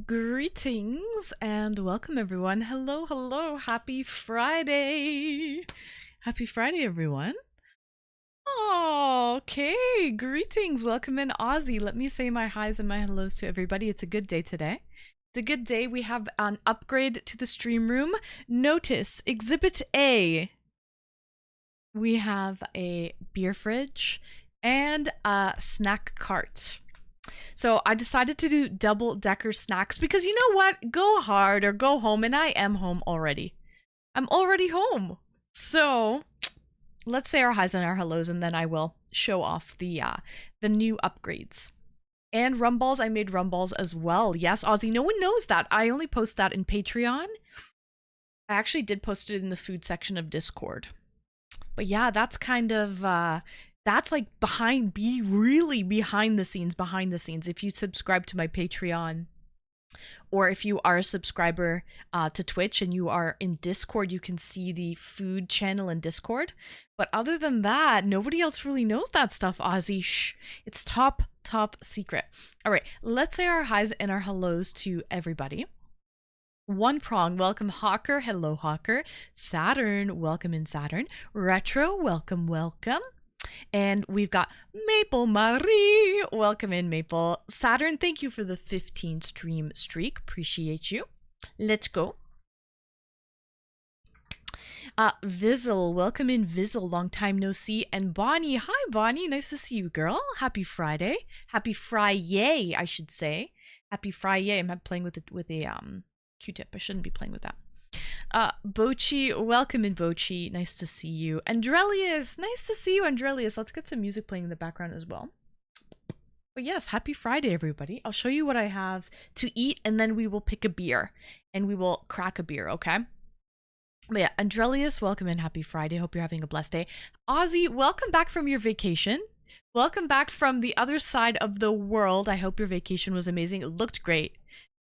Greetings and welcome everyone. Hello, hello. Happy Friday. Happy Friday, everyone. Oh, okay. Greetings. Welcome in, Aussie. Let me say my highs and my hellos to everybody. It's a good day today. It's a good day. We have an upgrade to the stream room. Notice Exhibit A. We have a beer fridge and a snack cart. So I decided to do double-decker snacks because you know what? Go hard or go home, and I am home already. I'm already home. So let's say our highs and our hellos, and then I will show off the new upgrades. And rumballs, I made rumballs as well. Yes, Aussie, no one knows that. I only post that in Patreon. I actually did post it in the food section of Discord. But yeah, that's kind of that's like really behind the scenes. If you subscribe to my Patreon, or if you are a subscriber to Twitch and you are in Discord, you can see the food channel in Discord. But other than that, nobody else really knows that stuff, Ozzy. Shh, it's top secret. All right, let's say our highs and our hellos to everybody. One Prong, welcome Hawker, hello Hawker. Saturn, welcome in Saturn. Retro, welcome. And we've got Maple Marie, welcome in Maple. Saturn, thank you for the 15 stream streak, appreciate you. Let's go. Vizzle, welcome in Vizzle, long time no see. And Bonnie, hi Bonnie, nice to see you girl. Happy Friday. Happy Friday, I should say. Happy Friday. I'm playing with a Q-tip. I shouldn't be playing with that. Bochi, welcome in Bochi. Nice to see you. Andrelius, nice to see you, Andrelius. Let's get some music playing in the background as well. But yes, happy Friday, everybody. I'll show you what I have to eat, and then we will pick a beer, and we will crack a beer, okay? But yeah, Andrelius, welcome in. Happy Friday. Hope you're having a blessed day. Ozzy, welcome back from your vacation. Welcome back from the other side of the world. I hope your vacation was amazing. It looked great.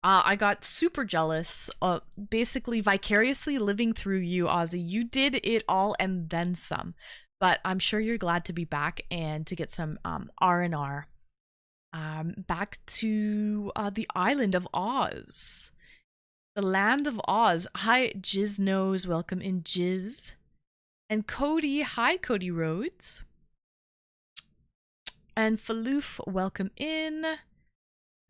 I got super jealous, basically vicariously living through you, Ozzy. You did it all and then some. But I'm sure you're glad to be back and to get some R&R. Back to the island of Oz. The land of Oz. Hi, Jiznose. Welcome in, Jiz. And Cody. Hi, Cody Rhodes. And Faloof. Welcome in.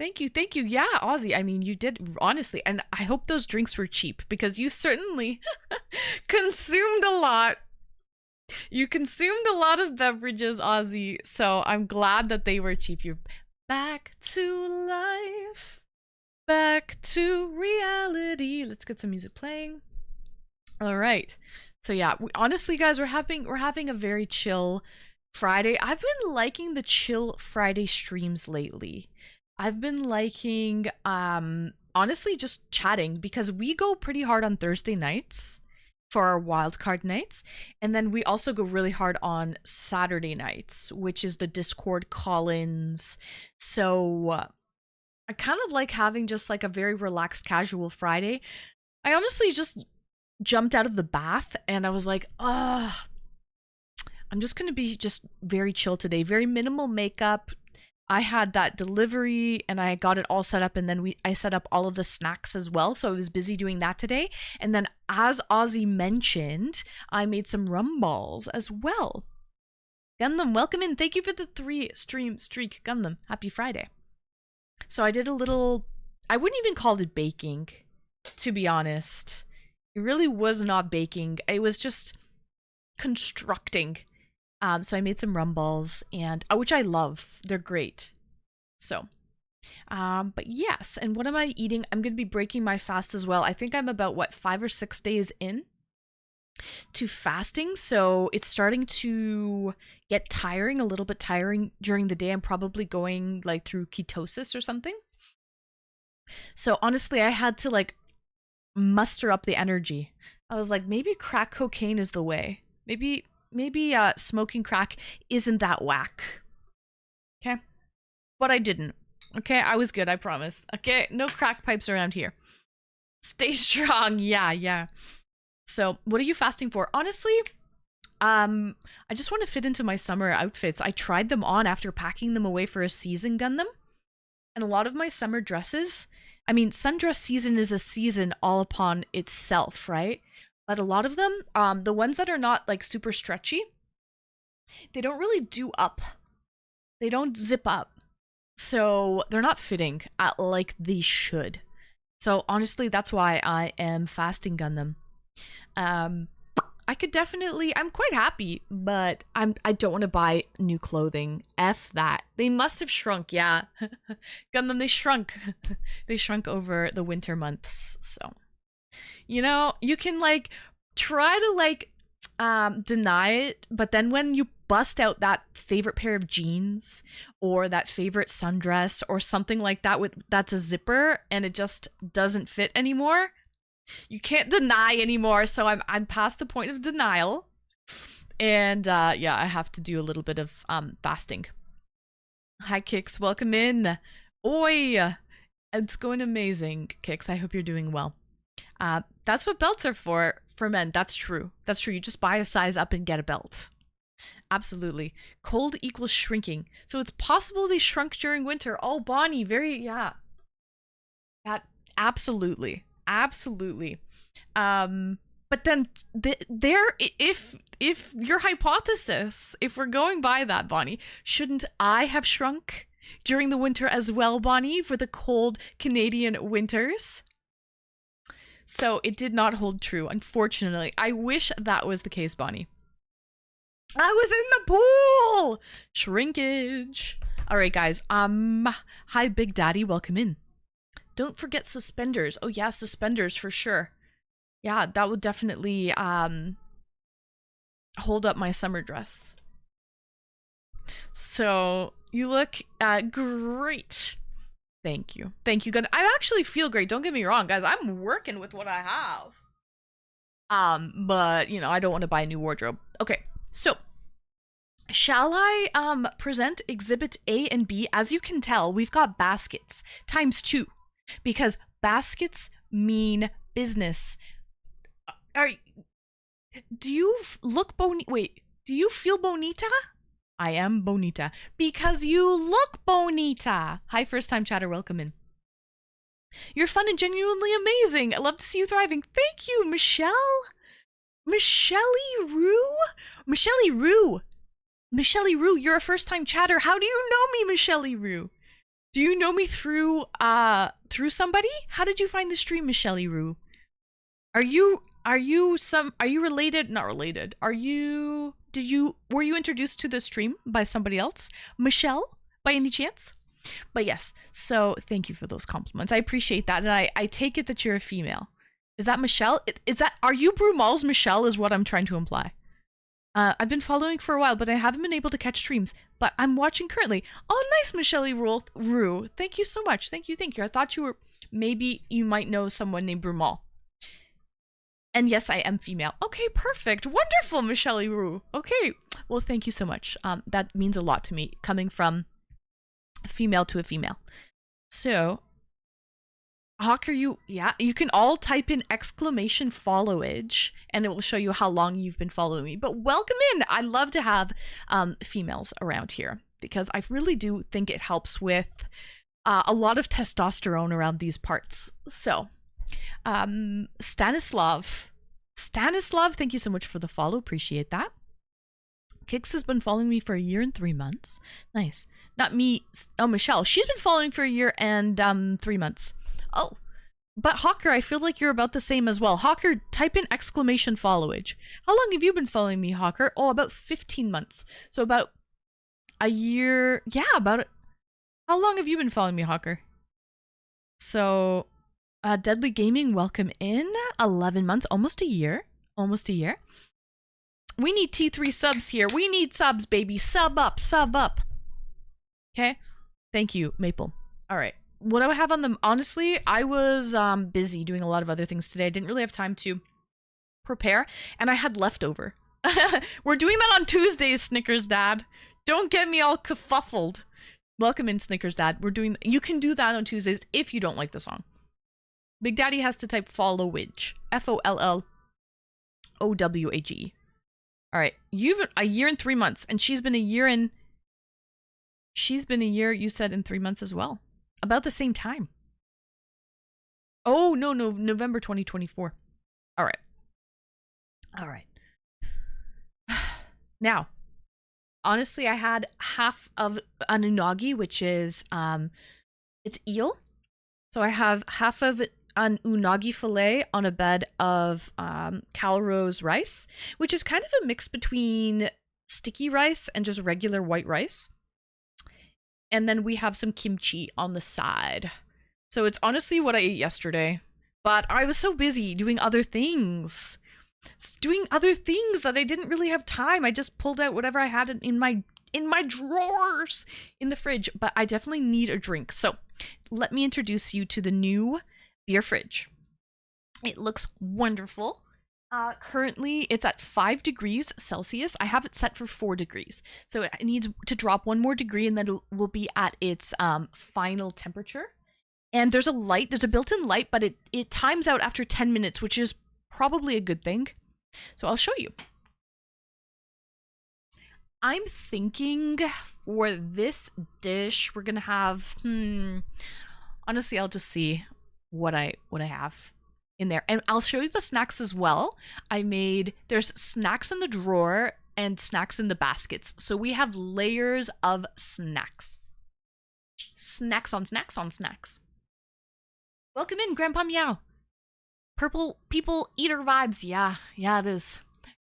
Thank you. Yeah, Ozzy, I mean, you did, honestly, and I hope those drinks were cheap, because you certainly consumed a lot. You consumed a lot of beverages, Ozzy, so I'm glad that they were cheap. You're back to life, back to reality. Let's get some music playing. All right. So yeah, honestly, guys, we're having a very chill Friday. I've been liking the chill Friday streams lately. I've been liking, honestly, just chatting, because we go pretty hard on Thursday nights for our wildcard nights. And then we also go really hard on Saturday nights, which is the Discord call-ins. So I kind of like having just like a very relaxed, casual Friday. I honestly just jumped out of the bath and I was like, I'm just going to be just very chill today. Very minimal makeup. I had that delivery and I got it all set up, and then I set up all of the snacks as well, so I was busy doing that today. And then, as Ozzy mentioned, I made some rum balls as well. Gundam, welcome in. Thank you for the 3 stream streak, Gundam. Happy Friday. So I did a little, I wouldn't even call it baking, to be honest. It really was not baking. It was just constructing. So I made some rum balls, and which I love. They're great. So, but yes. And what am I eating? I'm gonna be breaking my fast as well. I think I'm about 5 or 6 days in to fasting, so it's starting to get tiring, a little bit tiring during the day. I'm probably going like through ketosis or something. So honestly, I had to like muster up the energy. I was like, maybe crack cocaine is the way. Maybe smoking crack isn't that whack. Okay? But I didn't. Okay? I was good, I promise. Okay? No crack pipes around here. Stay strong. Yeah. So, what are you fasting for? Honestly, I just want to fit into my summer outfits. I tried them on after packing them away for a season Gundam. And a lot of my summer dresses, I mean, sundress season is a season all upon itself, right? But a lot of them, the ones that are not like super stretchy, they don't really do up. They don't zip up. So they're not fitting like they should. So honestly, that's why I am fasting gun them. I could definitely, I'm quite happy, but I don't want to buy new clothing. F that. They must have shrunk, yeah. Gundam, they shrunk. They shrunk over the winter months, so. You know, you can like try to like deny it, but then when you bust out that favorite pair of jeans or that favorite sundress or something like that with that's a zipper and it just doesn't fit anymore, you can't deny anymore. So I'm past the point of denial, and yeah, I have to do a little bit of fasting. Hi Kix, welcome in. Oi, it's going amazing, Kix. I hope you're doing well. That's what belts are for men. That's true. That's true. You just buy a size up and get a belt. Absolutely. Cold equals shrinking. So it's possible they shrunk during winter. Oh, Bonnie, yeah. That absolutely. Absolutely. But then if your hypothesis, if we're going by that, Bonnie, shouldn't I have shrunk during the winter as well, Bonnie, for the cold Canadian winters? So it did not hold true, unfortunately. I wish that was the case, Bonnie. I was in the pool! Shrinkage. All right, guys. Hi, Big Daddy. Welcome in. Don't forget suspenders. Oh, yeah, suspenders for sure. Yeah, that would definitely hold up my summer dress. So, you look great. Thank you. Thank you. Good. I actually feel great. Don't get me wrong, guys. I'm working with what I have. But, you know, I don't want to buy a new wardrobe. Okay, so shall I present exhibit A and B? As you can tell, we've got baskets times 2 because baskets mean business. Do you look wait, do you feel bonita? I am bonita because you look bonita. Hi, first time chatter, welcome in. You're fun and genuinely amazing. I love to see you thriving. Thank you, Michelle. Michelle Rue? Michelle Rue. Michelle Rue, you're a first time chatter. How do you know me, Michelle Rue? Do you know me through somebody? How did you find the stream, Michelle Rue? Are you related? Not related. Were you introduced to the stream by somebody else? Michelle, by any chance? But yes, so thank you for those compliments. I appreciate that, and I take it that you're a female. Is that Michelle? Are you Brumal's Michelle is what I'm trying to imply. I've been following for a while, but I haven't been able to catch streams, but I'm watching currently. Oh, nice, Michelle Rue. Thank you so much. Thank you. I thought maybe you might know someone named Brumal. And yes, I am female. Okay, perfect. Wonderful, Michelle Rue. Okay. Well, thank you so much. That means a lot to me, coming from a female to a female. So, Hawker, you can all type in exclamation followage and it will show you how long you've been following me. But welcome in. I love to have females around here because I really do think it helps with a lot of testosterone around these parts. So, Stanislav, thank you so much for the follow. Appreciate that. Kix has been following me for a year and 3 months. Nice. Not me. Oh, Michelle. She's been following for a year and 3 months. Oh, but Hawker, I feel like you're about the same as well. Hawker, type in exclamation followage. How long have you been following me, Hawker? Oh, about 15 months. So about a year. Yeah, about it. How long have you been following me, Hawker? So, Deadly Gaming, welcome in. 11 months, almost a year. We need T3 subs here. We need subs, baby. Sub up. Okay? Thank you, Maple. All right. What do I have on them? Honestly, I was busy doing a lot of other things today. I didn't really have time to prepare, and I had leftover. We're doing that on Tuesdays, Snickers Dad. Don't get me all kerfuffled. Welcome in, Snickers Dad. You can do that on Tuesdays if you don't like the song. Big Daddy has to type followage. Followage. All right, you've been a year and 3 months, and she's been a year, you said, in 3 months as well. About the same time. Oh, no, no, November 2024. All right. All right. Now, honestly, I had half of an unagi, which is it's eel. So I have half of an unagi fillet on a bed of Calrose rice, which is kind of a mix between sticky rice and just regular white rice. And then we have some kimchi on the side. So it's honestly what I ate yesterday. But I was so busy doing other things. Doing other things that I didn't really have time. I just pulled out whatever I had in my drawers in the fridge, but I definitely need a drink. So, let me introduce you to the new beer fridge. It looks wonderful. Currently, it's at 5 degrees Celsius. I have it set for 4 degrees. So it needs to drop 1 more degree and then it will be at its final temperature. And there's a built-in light, but it times out after 10 minutes, which is probably a good thing. So I'll show you. I'm thinking for this dish, we're gonna have honestly, I'll just see what I have in there. And I'll show you the snacks as well. There's snacks in the drawer and snacks in the baskets. So we have layers of snacks. Snacks on snacks on snacks. Welcome in, Grandpa Meow. Purple people eater vibes. Yeah, it is.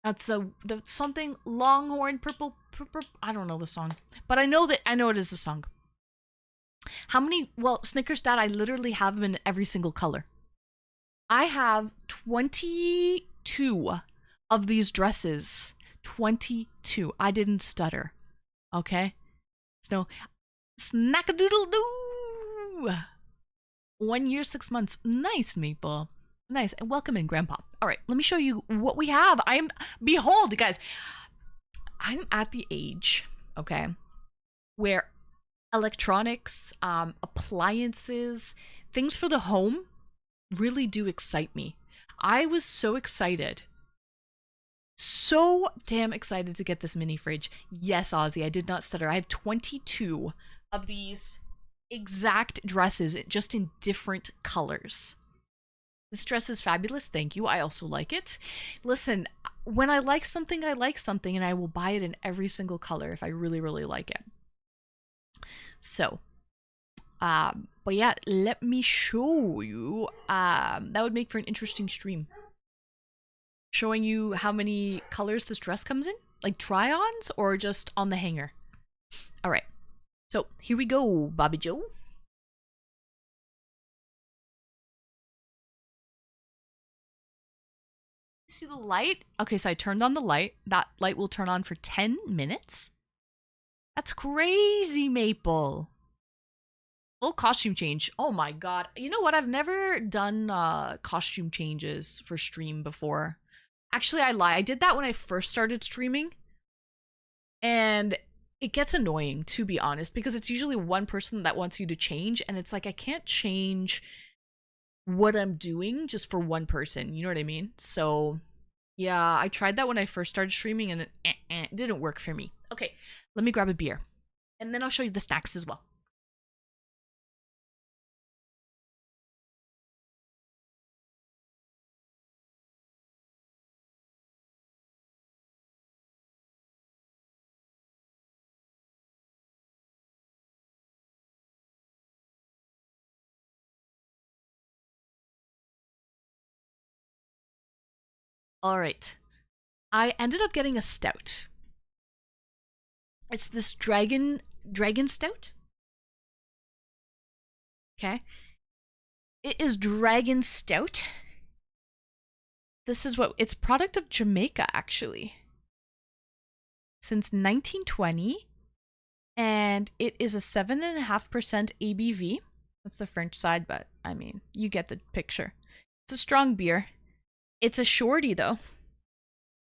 That's the something Longhorn purple. I don't know the song, but I know it is a song. How many? Well, Snickers Dad, I literally have them in every single color. I have 22 of these dresses. 22. I didn't stutter. Okay? So, snack-a-doodle-doo! 1 year, 6 months. Nice, Maple. Nice. And welcome in, Grandpa. All right, let me show you what we have. Behold, guys, I'm at the age, okay, where electronics, appliances, things for the home really do excite me. I was so excited. So damn excited to get this mini fridge. Yes, Ozzy, I did not stutter. I have 22 of these exact dresses, just in different colors. This dress is fabulous. Thank you. I also like it. Listen, when I like something, and I will buy it in every single color if I really, really like it. So, but yeah, let me show you. That would make for an interesting stream. Showing you how many colors this dress comes in, like try-ons or just on the hanger. All right. So here we go, Bobby Joe. See the light? Okay, so I turned on the light. That light will turn on for 10 minutes. That's crazy, Maple. Full costume change. Oh my god. You know what? I've never done costume changes for stream before. Actually, I lie. I did that when I first started streaming. And it gets annoying, to be honest, because it's usually one person that wants you to change, and it's like I can't change what I'm doing just for one person. You know what I mean? So, yeah, I tried that when I first started streaming, and it didn't work for me. Okay, let me grab a beer, and then I'll show you the snacks as well. All right. I ended up getting a stout. It's this dragon stout. Okay. It is dragon stout. This is what it's product of Jamaica actually. Since 1920, and it is a 7.5% ABV. That's the French side, but I mean, you get the picture. It's a strong beer. It's a shorty though.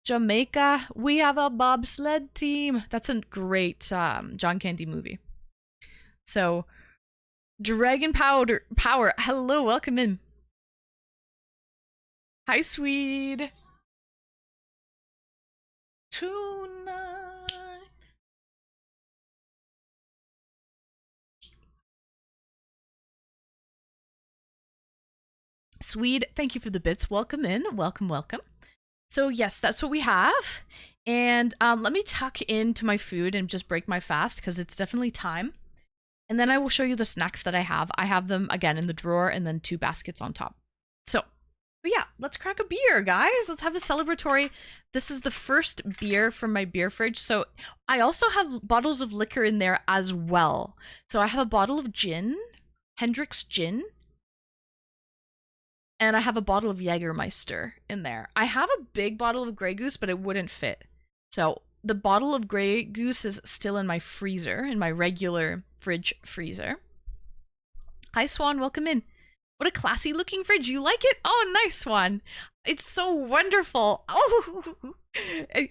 Jamaica, we have a bobsled team. That's a great John Candy movie. So, Dragon Power. Hello, welcome in. Hi, Swede. Tonight. Swede, thank you for the bits. Welcome in. Welcome, welcome. So, yes, that's what we have. And let me tuck into my food and just break my fast because it's definitely time. And then I will show you the snacks that I have. I have them again in the drawer and then 2 baskets on top. So, but yeah, let's crack a beer, guys. Let's have a celebratory. This is the first beer from my beer fridge. So I also have bottles of liquor in there as well. So I have a bottle of gin, Hendrick's gin, and I have a bottle of Jägermeister in there. I have a big bottle of Grey Goose, but it wouldn't fit. So the bottle of Grey Goose is still in my freezer, in my regular fridge freezer. Hi, Swan. Welcome in. What a classy looking fridge. You like it? Oh, nice, Swan. It's so wonderful. Oh,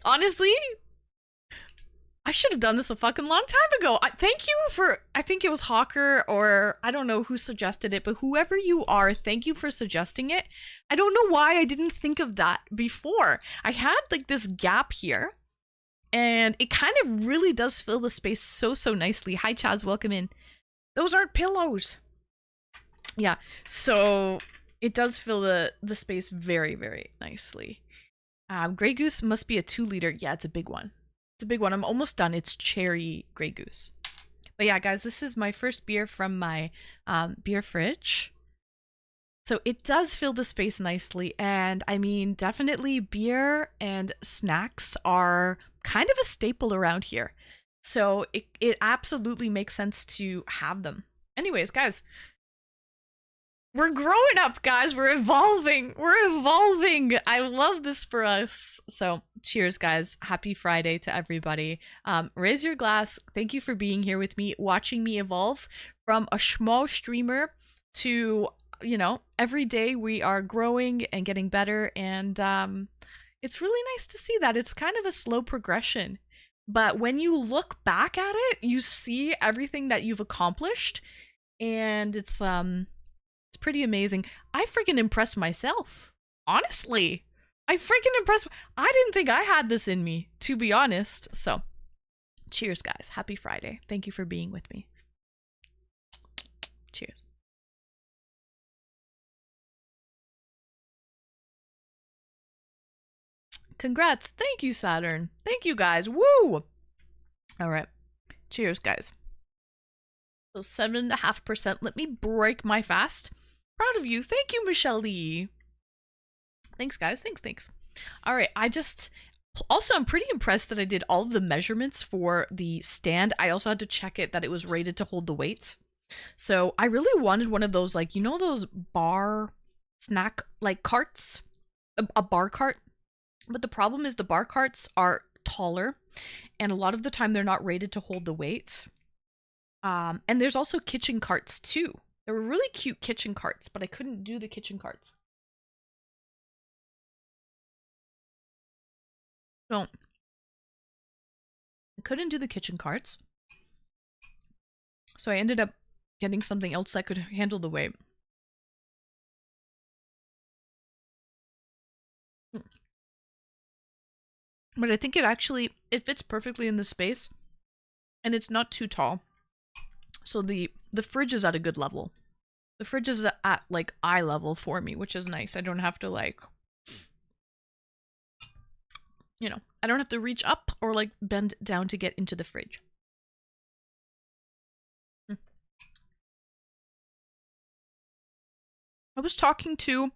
honestly, I should have done this a fucking long time ago. Thank you for, I think it was Hawker or I don't know who suggested it, but whoever you are, thank you for suggesting it. I don't know why I didn't think of that before. I had like this gap here and it kind of really does fill the space so nicely. Hi, Chaz, welcome in. Those aren't pillows. Yeah, so it does fill the space very nicely. Grey Goose must be a 2-liter. Yeah, it's a big one. It's a big one. I'm almost done. It's cherry Grey Goose. But yeah, guys, this is my first beer from my beer fridge. So it does fill the space nicely. And I mean, definitely beer and snacks are kind of a staple around here. So it absolutely makes sense to have them. Anyways, guys, we're growing up, guys. We're evolving. I love this for us. So cheers, guys. Happy Friday to everybody. Raise your glass. Thank you for being here with me, watching me evolve from a small streamer to, you know, every day we are growing and getting better. And it's really nice to see that. It's kind of a slow progression. But when you look back at it, you see everything that you've accomplished. And it's pretty amazing. I freaking impressed myself. Honestly. I freaking impressed. I didn't think I had this in me, to be honest. So, cheers, guys. Happy Friday. Thank you for being with me. Cheers. Congrats. Thank you, Saturn. Thank you, guys. Woo! All right. Cheers, guys. So 7.5%. Let me break my fast. Proud of you. Thank you, Michelle Lee. Thanks, guys. Thanks. All right. I'm pretty impressed that I did all of the measurements for the stand. I also had to check it that it was rated to hold the weight. So I really wanted one of those, like, you know, those bar snack, like, carts? A bar cart? But the problem is the bar carts are taller, and a lot of the time they're not rated to hold the weight. And there's also kitchen carts, too. There were really cute kitchen carts, but I couldn't do the kitchen carts. So, I couldn't do the kitchen carts. So I ended up getting something else that could handle the weight. But I think it fits perfectly in the space. And it's not too tall. So the fridge is at a good level. The fridge is at like eye level for me, which is nice. I don't have to like, you know, I don't have to reach up or like bend down to get into the fridge. I was talking to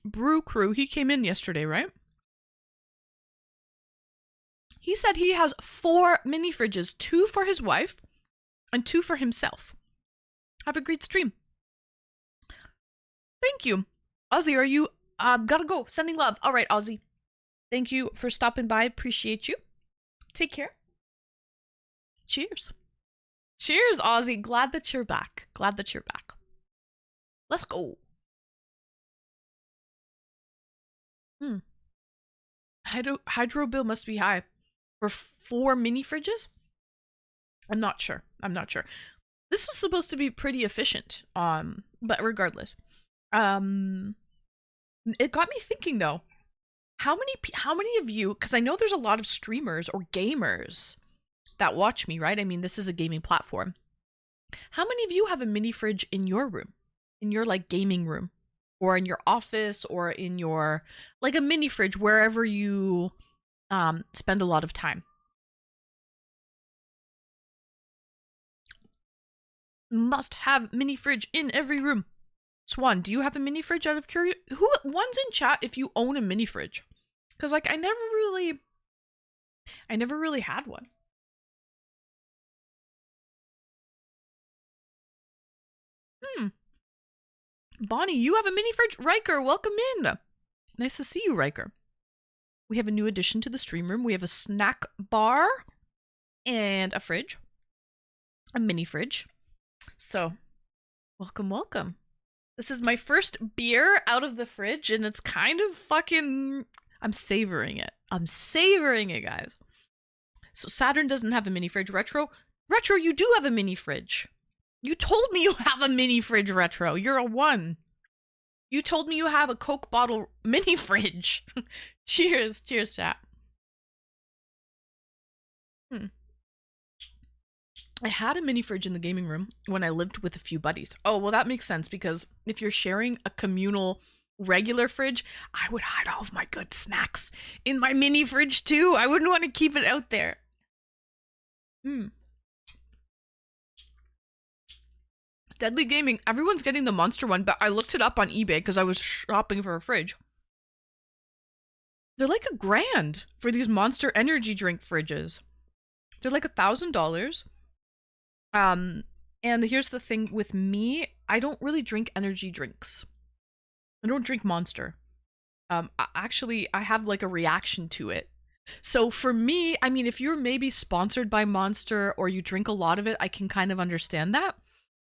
Brew Crew. He came in yesterday, right? He said he has 4 mini fridges, 2 for his wife and 2 for himself. Have a great stream. Thank you. Ozzy, are you gotta go. Sending love. All right, Ozzy. Thank you for stopping by. Appreciate you. Take care. Cheers. Cheers, Ozzy. Glad that you're back. Let's go. Hydro bill must be high. For 4 mini fridges? I'm not sure. This was supposed to be pretty efficient. But regardless. It got me thinking though. How many of you, because I know there's a lot of streamers or gamers that watch me, right? I mean, this is a gaming platform. How many of you have a mini fridge in your room? In your like gaming room? or in your office or in your like a mini fridge wherever you spend a lot of time. Must have mini fridge in every room. Swan, do you have a mini fridge out of curiosity? Who one's in chat if you own a mini fridge? Because like I never really had one. Bonnie, you have a mini fridge? Riker, welcome in. Nice to see you, Riker. We have a new addition to the stream room. We have a snack bar and a fridge. A mini fridge. So, welcome, welcome. This is my first beer out of the fridge, and it's kind of fucking... I'm savoring it. I'm savoring it, guys. So Saturn doesn't have a mini fridge. Retro, you do have a mini fridge. You told me you have a mini fridge, Retro. You're a 1. You told me you have a Coke bottle mini fridge. Cheers, chat. I had a mini fridge in the gaming room when I lived with a few buddies. Oh, well, that makes sense because if you're sharing a communal regular fridge, I would hide all of my good snacks in my mini fridge too. I wouldn't want to keep it out there. Deadly Gaming. Everyone's getting the Monster one, but I looked it up on eBay because I was shopping for a fridge. They're like $1,000 for these Monster energy drink fridges. They're like $1,000. And here's the thing with me, I don't really drink energy drinks. I don't drink Monster. Actually, I have like a reaction to it. So for me, I mean, if you're maybe sponsored by Monster or you drink a lot of it, I can kind of understand that.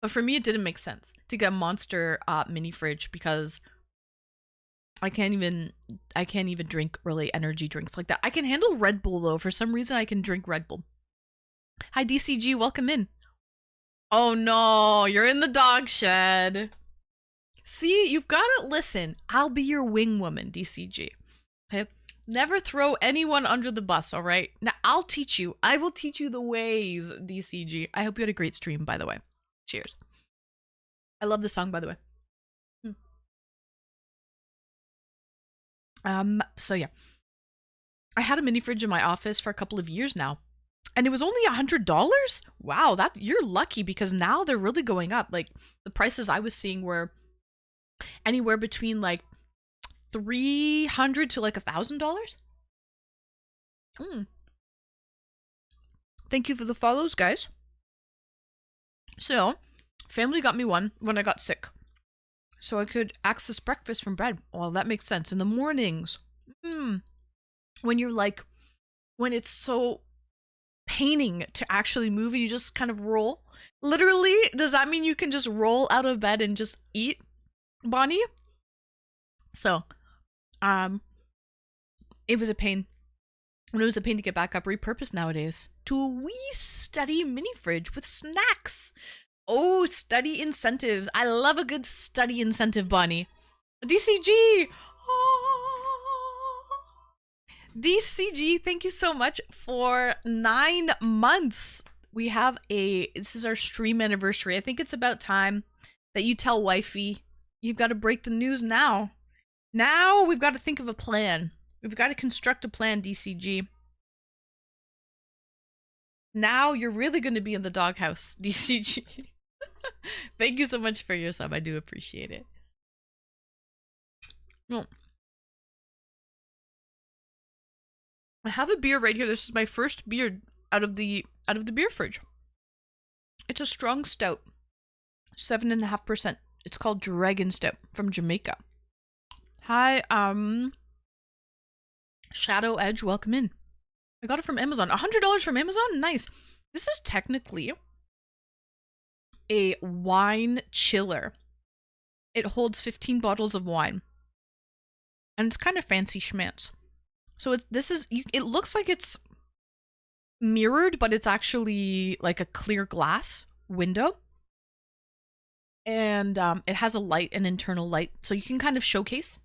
But for me, it didn't make sense to get a Monster mini fridge because I can't even drink really energy drinks like that. I can handle Red Bull though. For some reason, I can drink Red Bull. Hi DCG, welcome in. Oh no, you're in the dog shed. See, you've got to listen. I'll be your wing woman, DCG. Okay? Never throw anyone under the bus, all right? Now, I'll teach you. I will teach you the ways, DCG. I hope you had a great stream, by the way. Cheers. I love the song, by the way. So yeah. I had a mini fridge in my office for a couple of years now. And it was only $100? Wow, you're lucky because now they're really going up. Like, the prices I was seeing were anywhere between like $300 to like $1,000. Thank you for the follows, guys. So, family got me one when I got sick. So I could access breakfast from bread. Well, that makes sense. In the mornings. When you're like, when it's so paining to actually move and you just kind of roll. Literally, does that mean you can just roll out of bed and just eat, Bonnie? So, it was a pain. And it was a pain to get back up. Repurposed nowadays to a wee study mini fridge with snacks. Oh, study incentives. I love a good study incentive, Bonnie. DCG! Oh. DCG, thank you so much for 9 months. We have this is our stream anniversary. I think it's about time that you tell wifey you've got to break the news now. Now we've got to think of a plan. We've got to construct a plan, DCG. Now you're really going to be in the doghouse, DCG. Thank you so much for your sub. I do appreciate it. Oh. I have a beer right here. This is my first beer out of the beer fridge. It's a strong stout. 7.5%. It's called Dragon Stout from Jamaica. Hi, Shadow Edge, welcome in. I got it from Amazon. $100 from Amazon? Nice. This is technically a wine chiller. It holds 15 bottles of wine. And it's kind of fancy schmance. So it looks like it's mirrored, but it's actually like a clear glass window. And it has a light, an internal light, so you can kind of showcase.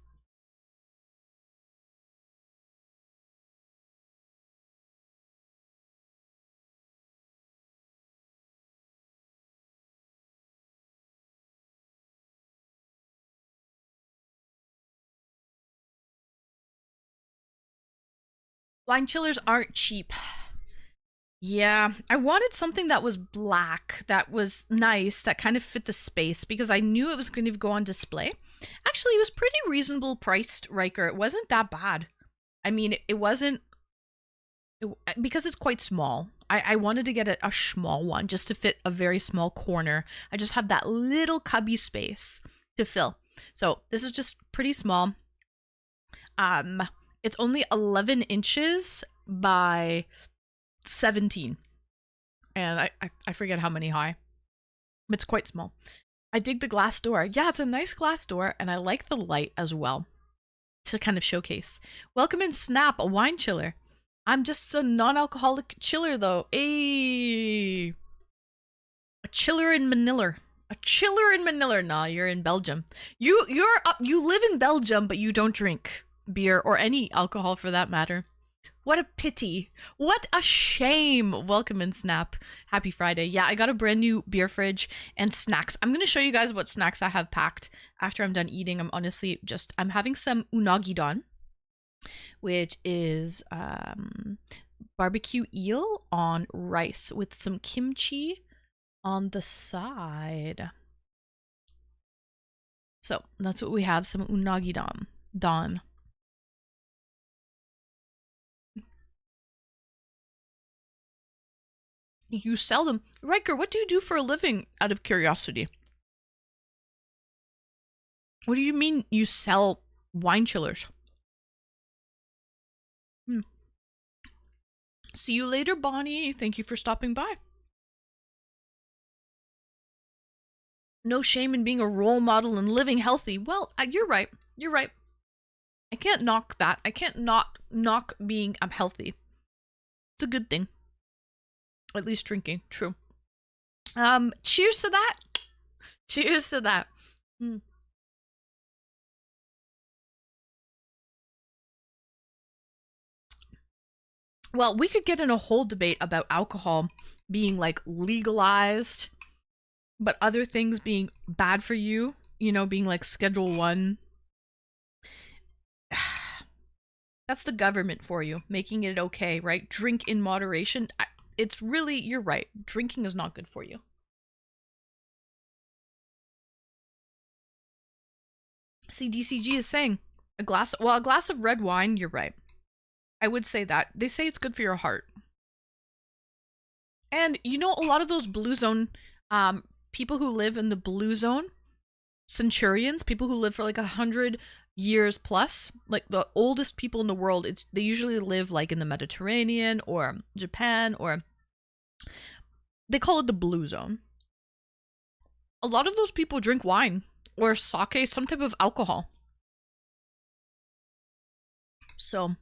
Wine chillers aren't cheap. Yeah, I wanted something that was black, that was nice, that kind of fit the space because I knew it was going to go on display. Actually, it was pretty reasonable priced, Riker. It wasn't that bad. I mean, it wasn't because it's quite small. I wanted to get a small one just to fit a very small corner. I just have that little cubby space to fill. So this is just pretty small. It's only 11 inches by 17. And I forget how many high. It's quite small. I dig the glass door. Yeah, it's a nice glass door, and I like the light as well to kind of showcase. Welcome in Snap, a wine chiller. I'm just a non-alcoholic chiller though. A chiller in Manila. A chiller in Manila. Nah, you're in Belgium. You live in Belgium, but you don't drink beer or any alcohol for that matter. What a pity. What a shame. Welcome in Snap. Happy Friday. Yeah, I got a brand new beer fridge and snacks. I'm going to show you guys what snacks I have packed after I'm done eating. I'm having some unagi don, which is barbecue eel on rice with some kimchi on the side. So that's what we have, some unagi don. You sell them. Riker, what do you do for a living, out of curiosity? What do you mean you sell wine chillers? See you later, Bonnie. Thank you for stopping by. No shame in being a role model and living healthy. Well, you're right. You're right. I can't knock that. I can't not knock being healthy. It's a good thing. At least drinking. True. Cheers to that. Cheers to that. Well, we could get in a whole debate about alcohol being like legalized, but other things being bad for you, you know, being like Schedule 1. That's the government for you, making it okay, right? Drink in moderation. It's really, you're right. Drinking is not good for you. See, DCG is saying a glass of red wine, you're right. I would say that. They say it's good for your heart. And you know, a lot of those blue zone people who live in the blue zone, centurions, people who live for like 100 years plus, like the oldest people in the world, they usually live like in the Mediterranean or Japan, or they call it the blue zone. A lot of those people drink wine or sake, some type of alcohol. So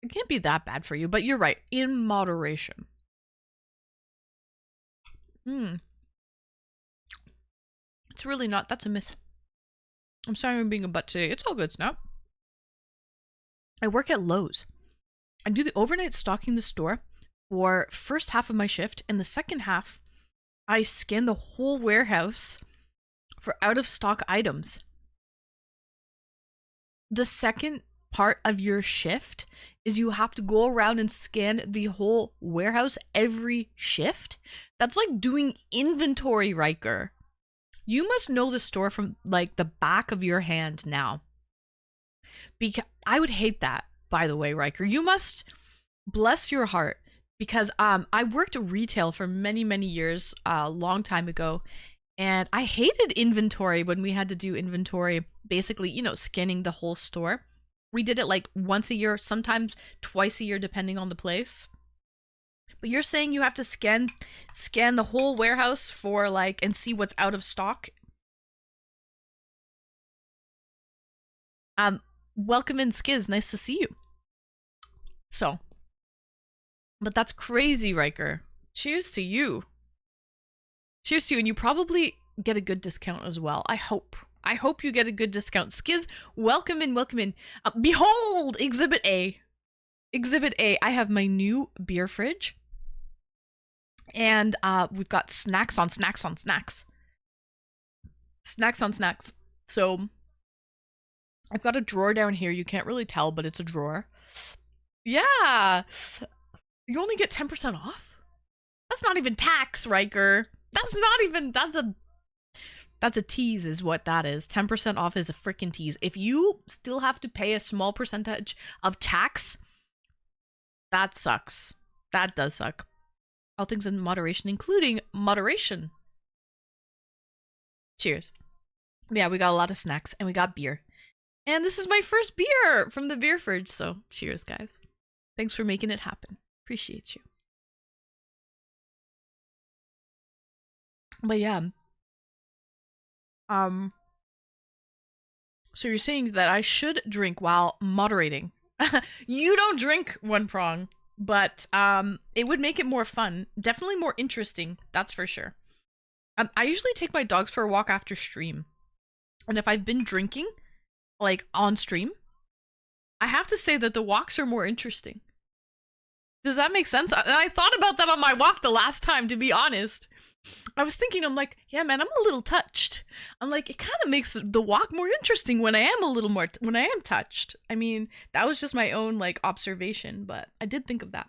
it can't be that bad for you, but you're right, in moderation. It's really not. That's a myth. I'm sorry I'm being a butt today. It's all good, Snap. I work at Lowe's. I do the overnight stocking the store for first half of my shift, and the second half, I scan the whole warehouse for out of stock items. The second part of your shift is you have to go around and scan the whole warehouse every shift. That's like doing inventory, Riker. You must know the store from like the back of your hand now. Because I would hate that, by the way, Riker. You must bless your heart, because I worked retail for many, many years, a long time ago, and I hated inventory when we had to do inventory, basically, you know, scanning the whole store. We did it like once a year, sometimes twice a year, depending on the place. But you're saying you have to scan the whole warehouse for like, and see what's out of stock? Welcome in, Skiz. Nice to see you. So, but that's crazy, Riker. Cheers to you. Cheers to you, and you probably get a good discount as well. I hope you get a good discount. Skiz, welcome in, welcome in. Behold, Exhibit A. Exhibit A. I have my new beer fridge. And we've got snacks on snacks on snacks. Snacks on snacks. So I've got a drawer down here. You can't really tell, but it's a drawer. Yeah. You only get 10% off? That's not even tax, Riker. That's not even, that's a tease is what that is. 10% off is a freaking tease. If you still have to pay a small percentage of tax, that sucks. That does suck. All things in moderation, including moderation. Cheers. Yeah, we got a lot of snacks and we got beer. And this is my first beer from the beer fridge, so cheers, guys. Thanks for making it happen. Appreciate you. But yeah. So you're saying that I should drink while moderating. You don't drink one prong, but it would make it more fun. Definitely more interesting, that's for sure. I usually take my dogs for a walk after stream. And if I've been drinking, like on stream, I have to say that the walks are more interesting. Does that make sense? I thought about that on my walk the last time, to be honest. I was thinking, I'm like, yeah, man, I'm a little touched. I'm like, it kind of makes the walk more interesting when I am a little more, when I am touched. I mean, that was just my own, like, observation, but I did think of that.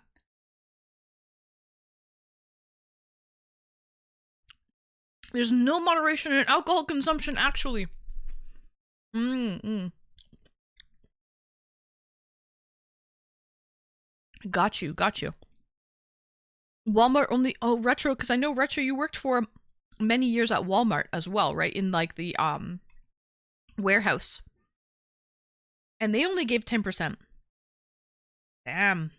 There's no moderation in alcohol consumption, actually. Got you. Walmart only, oh, Retro, because I know Retro, you worked for many years at Walmart as well, right? In like the warehouse. And they only gave 10%. Damn.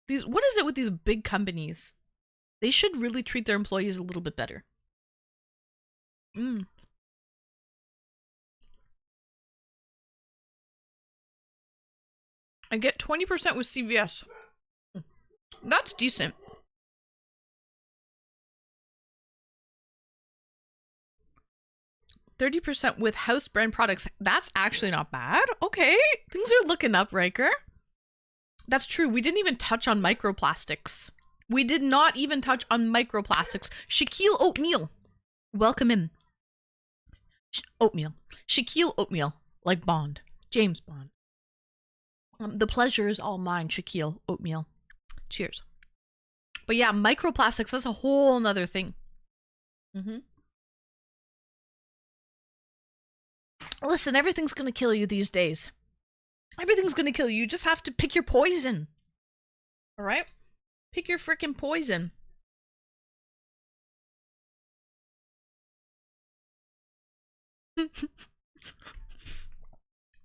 These, what is it with these big companies? They should really treat their employees a little bit better. I get 20% with CVS. That's decent. $30% with house brand products. That's actually not bad. Okay, things are looking up, Riker. That's true. We didn't even touch on microplastics. We did not even touch on microplastics. Shaquille Oatmeal. Welcome in. Oatmeal. Shaquille Oatmeal. Like Bond. James Bond. The pleasure is all mine, Shaquille Oatmeal. Cheers. But yeah, microplastics, that's a whole nother thing. Listen, everything's gonna kill you these days. Everything's gonna kill you. You just have to pick your poison. Alright? Pick your freaking poison.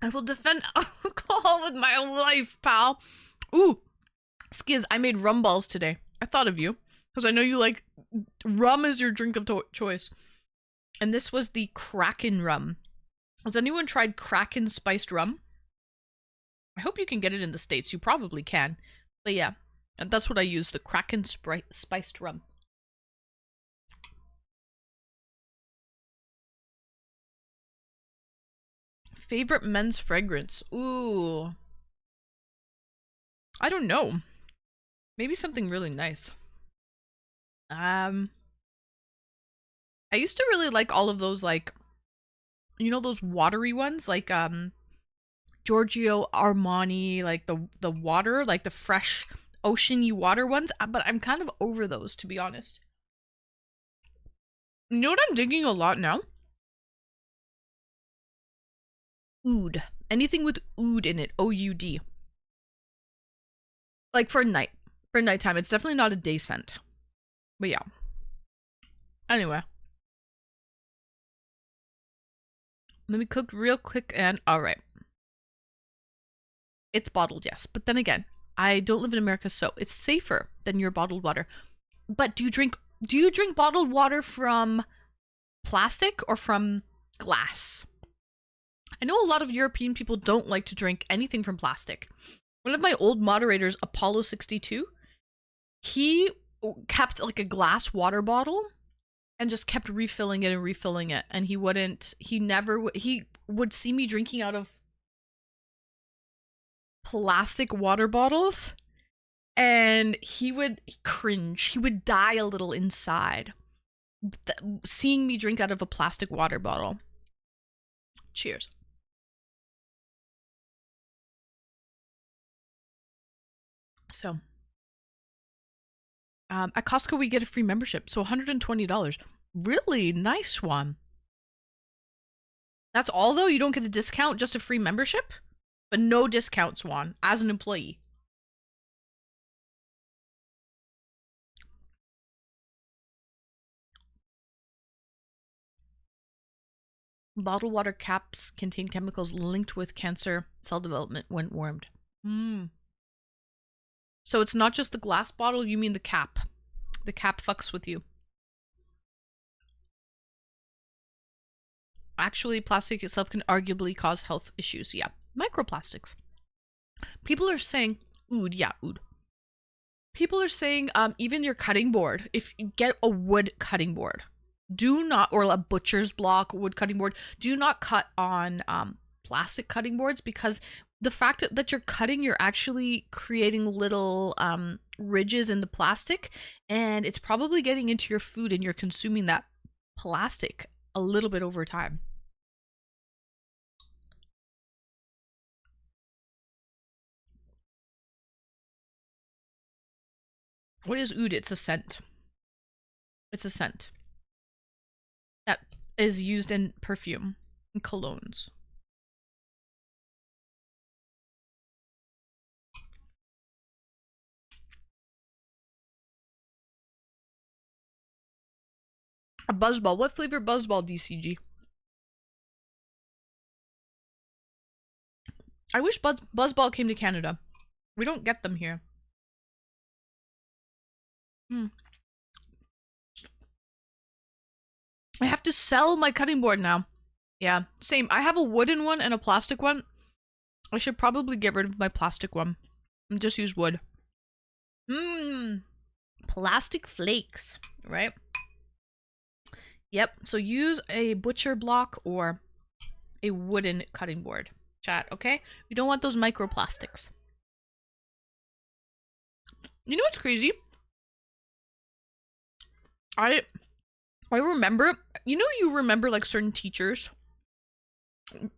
I will defend alcohol with my life, pal. Ooh. Skiz, I made rum balls today. I thought of you. Because I know you like... Rum is your drink of choice. And this was the Kraken rum. Has anyone tried Kraken spiced rum? I hope you can get it in the States. You probably can. But yeah, and that's what I use, the Kraken spiced rum. Favorite men's fragrance? Ooh. I don't know. Maybe something really nice. I used to really like all of those, like, you know, those watery ones, like Giorgio Armani, like the water, like the fresh oceany water ones, but I'm kind of over those, to be honest. You know what I'm digging a lot now? Oud. Anything with oud in it. O-U-D. Like for nighttime. It's definitely not a day scent. But yeah. Anyway. Let me cook real quick and alright. It's bottled, yes. But then again, I don't live in America, so it's safer than your bottled water. But do you drink bottled water from plastic or from glass? I know a lot of European people don't like to drink anything from plastic. One of my old moderators, Apollo 62, he kept like a glass water bottle and just kept refilling it, and he would see me drinking out of plastic water bottles and he would cringe. He would die a little inside seeing me drink out of a plastic water bottle. Cheers. So at Costco we get a free membership, so $120. Really nice one. That's all though? You don't get a discount, just a free membership? But no discount, Swan, as an employee. Bottled water caps contain chemicals linked with cancer cell development when warmed. So it's not just the glass bottle, you mean the cap. The cap fucks with you. Actually, plastic itself can arguably cause health issues. Yeah. Microplastics. People are saying, ood, yeah, ood. People are saying, even your cutting board, if you get a wood cutting board, do not, or a butcher's block wood cutting board, do not cut on plastic cutting boards, because the fact that you're cutting, you're actually creating little ridges in the plastic, and it's probably getting into your food and you're consuming that plastic a little bit over time. What is oud? It's a scent. It's a scent that is used in perfume and colognes. A buzzball. What flavor buzzball, DCG? I wish buzzball came to Canada. We don't get them here. I have to sell my cutting board now. Yeah, same. I have a wooden one and a plastic one. I should probably get rid of my plastic one and just use wood. Plastic flakes, right? Yep, so use a butcher block or a wooden cutting board. Chat, okay? We don't want those microplastics. You know what's crazy? I remember, you remember like certain teachers.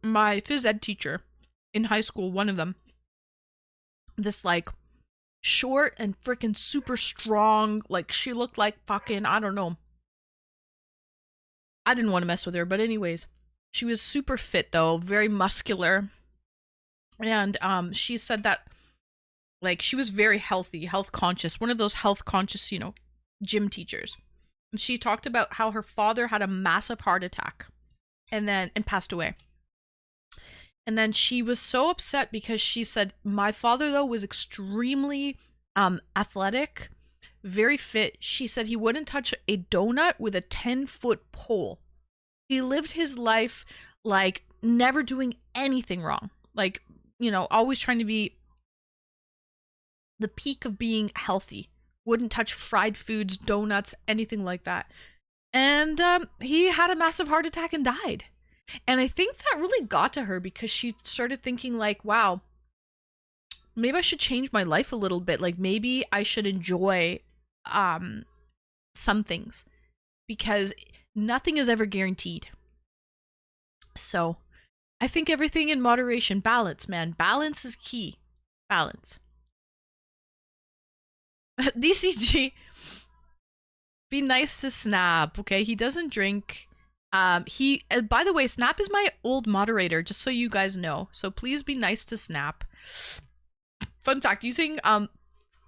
My phys ed teacher in high school, one of them, this like short and freaking super strong, like she looked like fucking, I don't know. I didn't want to mess with her, but anyways, she was super fit though, very muscular. And she said that like she was very healthy, health conscious, one of those health conscious, gym teachers. And she talked about how her father had a massive heart attack and passed away. And then she was so upset because she said, my father though was extremely athletic, very fit. She said he wouldn't touch a donut with a 10-foot pole. He lived his life like never doing anything wrong. Like, always trying to be the peak of being healthy. Wouldn't touch fried foods, donuts, anything like that. And he had a massive heart attack and died. And I think that really got to her because she started thinking like, wow, maybe I should change my life a little bit. Like maybe I should enjoy some things, because nothing is ever guaranteed. So I think everything in moderation. Balance, man. Balance is key. Balance. DCG, be nice to Snap, okay? He doesn't drink. By the way, Snap is my old moderator, just so you guys know. So please be nice to Snap. Fun fact, using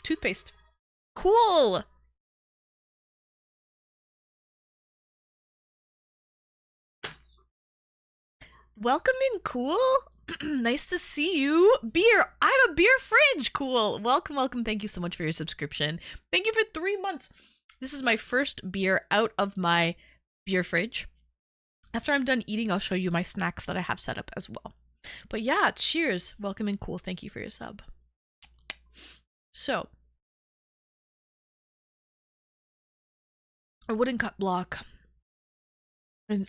toothpaste. Cool. Welcome in, Cool. Nice to see you. Beer. I have a beer fridge. Cool. Welcome. Thank you so much for your subscription. Thank you for 3 months. This is my first beer out of my beer fridge. After I'm done eating, I'll show you my snacks that I have set up as well. But yeah, cheers. Welcome in, Cool. Thank you for your sub. So, a wooden cut block. And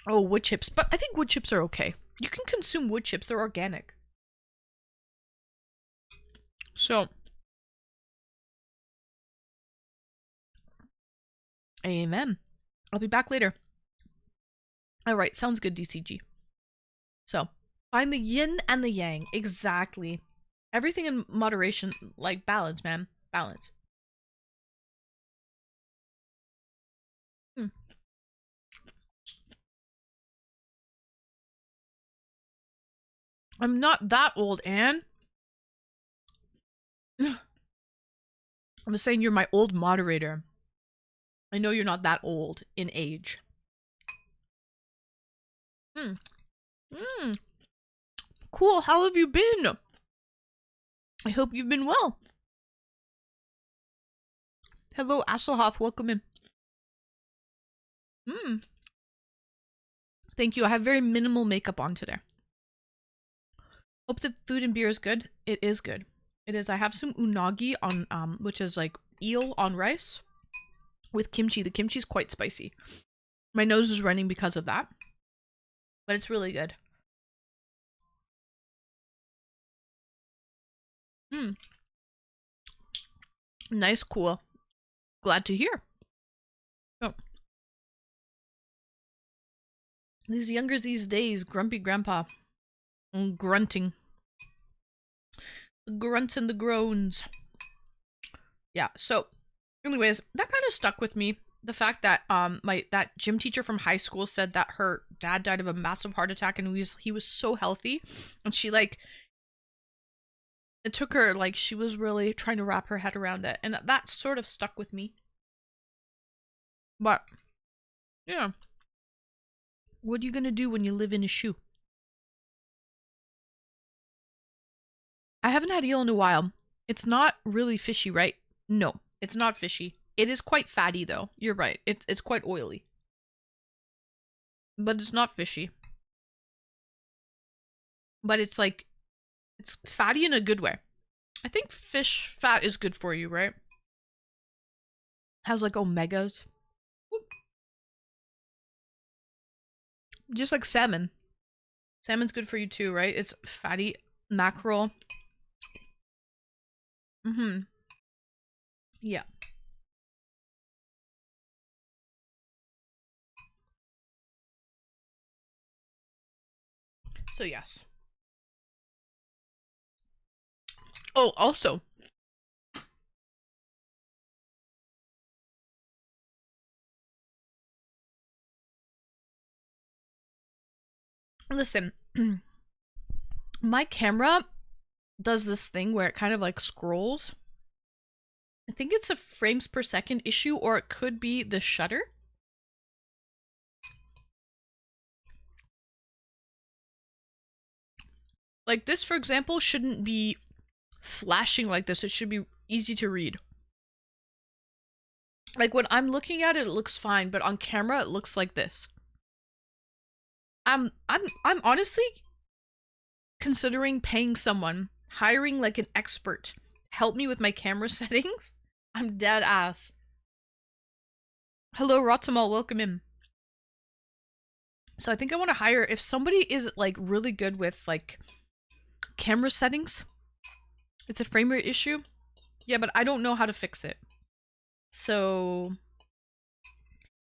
oh, wood chips. But I think wood chips are okay. You can consume wood chips. They're organic. So, amen. I'll be back later. All right, sounds good, DCG. So, find the yin and the yang. Exactly. Everything in moderation, like balance, man. Balance. Hmm. I'm not that old, Anne. I'm just saying you're my old moderator. I know you're not that old in age. Hmm. Hmm. Cool. How have you been? I hope you've been well. Hello, Asselhoff. Welcome in. Hmm. Thank you. I have very minimal makeup on today. Hope the food and beer is good. It is good. It is. I have some unagi on, which is like eel on rice with kimchi. The kimchi is quite spicy. My nose is running because of that, but it's really good. Hmm. Nice, cool. Glad to hear. Oh. These youngers these days, grumpy grandpa. Grunting. The grunts and the groans. Yeah, so anyways, that kind of stuck with me. The fact that that gym teacher from high school said that her dad died of a massive heart attack and he was so healthy, and she like it took her like she was really trying to wrap her head around it, and that sort of stuck with me. But yeah, what are you gonna do when you live in a shoe? I haven't had eel in a while. It's not really fishy, right? No, it's not fishy. It is quite fatty though. You're right. It's quite oily. But it's not fishy. But it's like it's fatty in a good way. I think fish fat is good for you, right? Has like omegas. Just like salmon. Salmon's good for you too, right? It's fatty. Mackerel. Mm-hmm. Yeah. So yes. Oh, also. Listen. My camera does this thing where it kind of like scrolls. I think it's a frames per second issue, or it could be the shutter. Like this, for example, shouldn't be flashing like this. It should be easy to read. Like when I'm looking at it, it looks fine, but on camera, it looks like this. I'm honestly considering paying someone, hiring like an expert, to help me with my camera settings. I'm dead ass. Hello, Rotamal, welcome in. So I think I want to hire, if somebody is like really good with like camera settings, it's a frame rate issue. Yeah, but I don't know how to fix it. So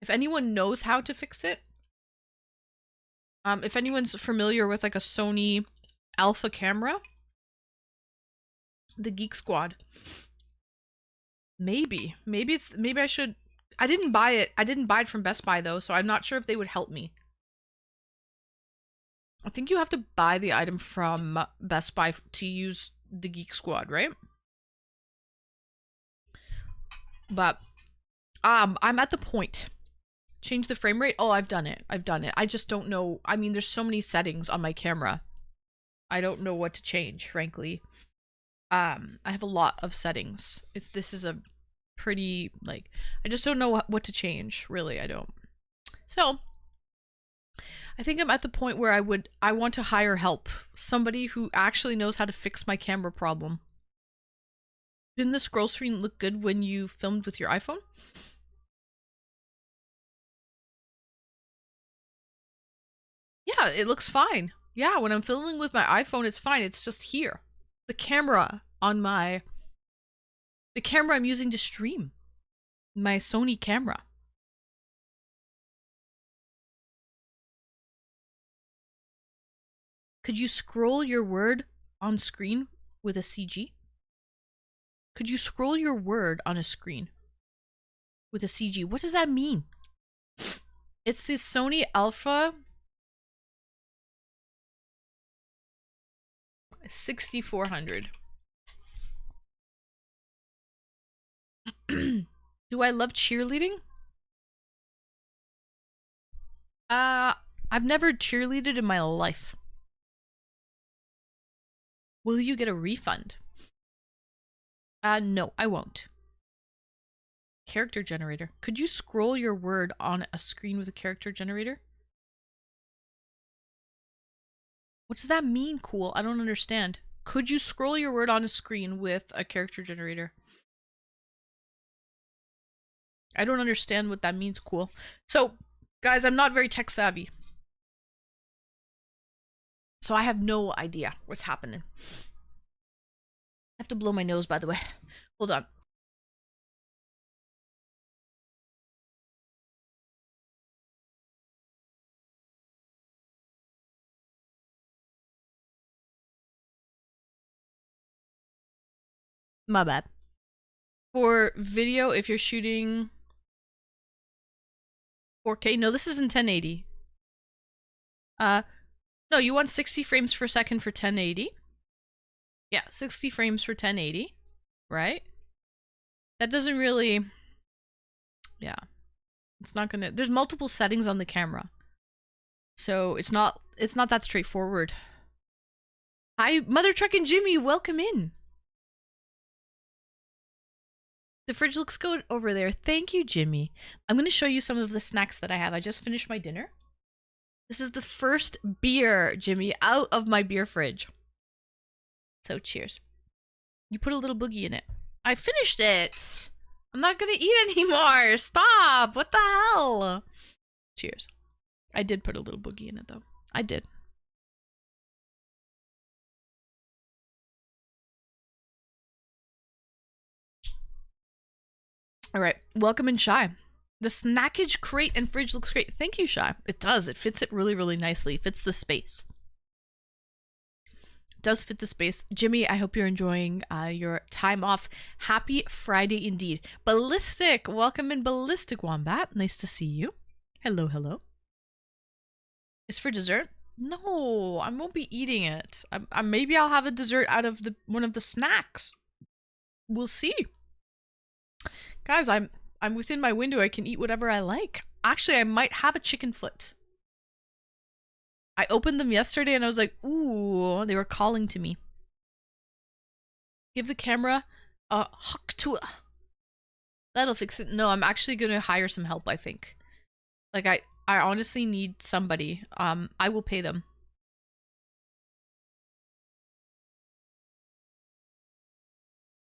if anyone knows how to fix it, if anyone's familiar with like a Sony Alpha camera, the Geek Squad. Maybe I should. I didn't buy it. I didn't buy it from Best Buy though, so I'm not sure if they would help me. I think you have to buy the item from Best Buy to use the Geek Squad, right? But I'm at the point. Change the frame rate? Oh, I've done it. I just don't know. I mean, there's so many settings on my camera. I don't know what to change, frankly. I have a lot of settings. This is a pretty like I just don't know what to change, really. I don't. So, I think I'm at the point where I want to hire help. Somebody who actually knows how to fix my camera problem. Didn't the scroll screen look good when you filmed with your iPhone? Yeah, it looks fine. Yeah, when I'm filming with my iPhone, it's fine. It's just here. The camera on my... The camera I'm using to stream. My Sony camera. Could you scroll your word on screen with a CG? Could you scroll your word on a screen with a CG? What does that mean? It's the Sony Alpha 6400. Do I love cheerleading? I've never cheerleaded in my life. Will you get a refund? No, I won't. Character generator. Could you scroll your word on a screen with a character generator? What does that mean, cool? I don't understand. Could you scroll your word on a screen with a character generator? I don't understand what that means, cool. So, guys, I'm not very tech savvy. So I have no idea what's happening. I have to blow my nose, by the way. Hold on. My bad. For video, if you're shooting 4K, no, this isn't 1080. No, you want 60 frames per second for 1080. Yeah, 60 frames for 1080, right? That doesn't really, yeah. It's not gonna, there's multiple settings on the camera. So it's not that straightforward. Hi, Mother Truck and Jimmy, welcome in. The fridge looks good over there. Thank you, Jimmy. I'm going to show you some of the snacks that I have. I just finished my dinner. This is the first beer, Jimmy, out of my beer fridge. So cheers. You put a little boogie in it. I finished it. I'm not going to eat anymore. Stop. What the hell? Cheers. I did put a little boogie in it, though. I did. All right, welcome in, Shy. The snackage crate and fridge looks great. Thank you, Shy. It does. It fits it really, really nicely. It fits the space. It does fit the space. Jimmy, I hope you're enjoying your time off. Happy Friday indeed. Ballistic, welcome in, Ballistic Wombat. Nice to see you. Hello, hello. Is for dessert? No, I won't be eating it. Maybe I'll have a dessert out of one of the snacks. We'll see. Guys, I'm within my window. I can eat whatever I like. Actually, I might have a chicken foot. I opened them yesterday and I was like, ooh, they were calling to me. Give the camera a huck to it. That'll fix it. No, I'm actually gonna hire some help, I think. Like, I honestly need somebody. I will pay them.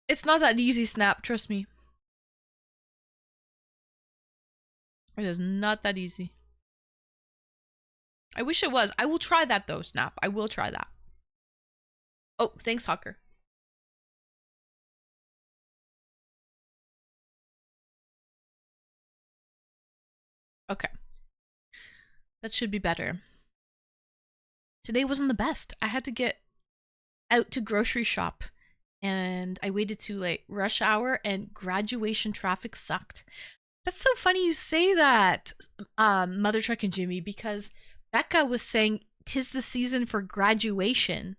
It's not that easy, Snap, trust me. It is not that easy. I wish it was. I will try that though, Snap. I will try that. Oh, thanks, Hawker. Okay. That should be better. Today wasn't the best. I had to get out to grocery shop and I waited too late. Rush hour and graduation traffic sucked. That's so funny you say that, Mother Truck and Jimmy, because Becca was saying 'tis the season for graduation.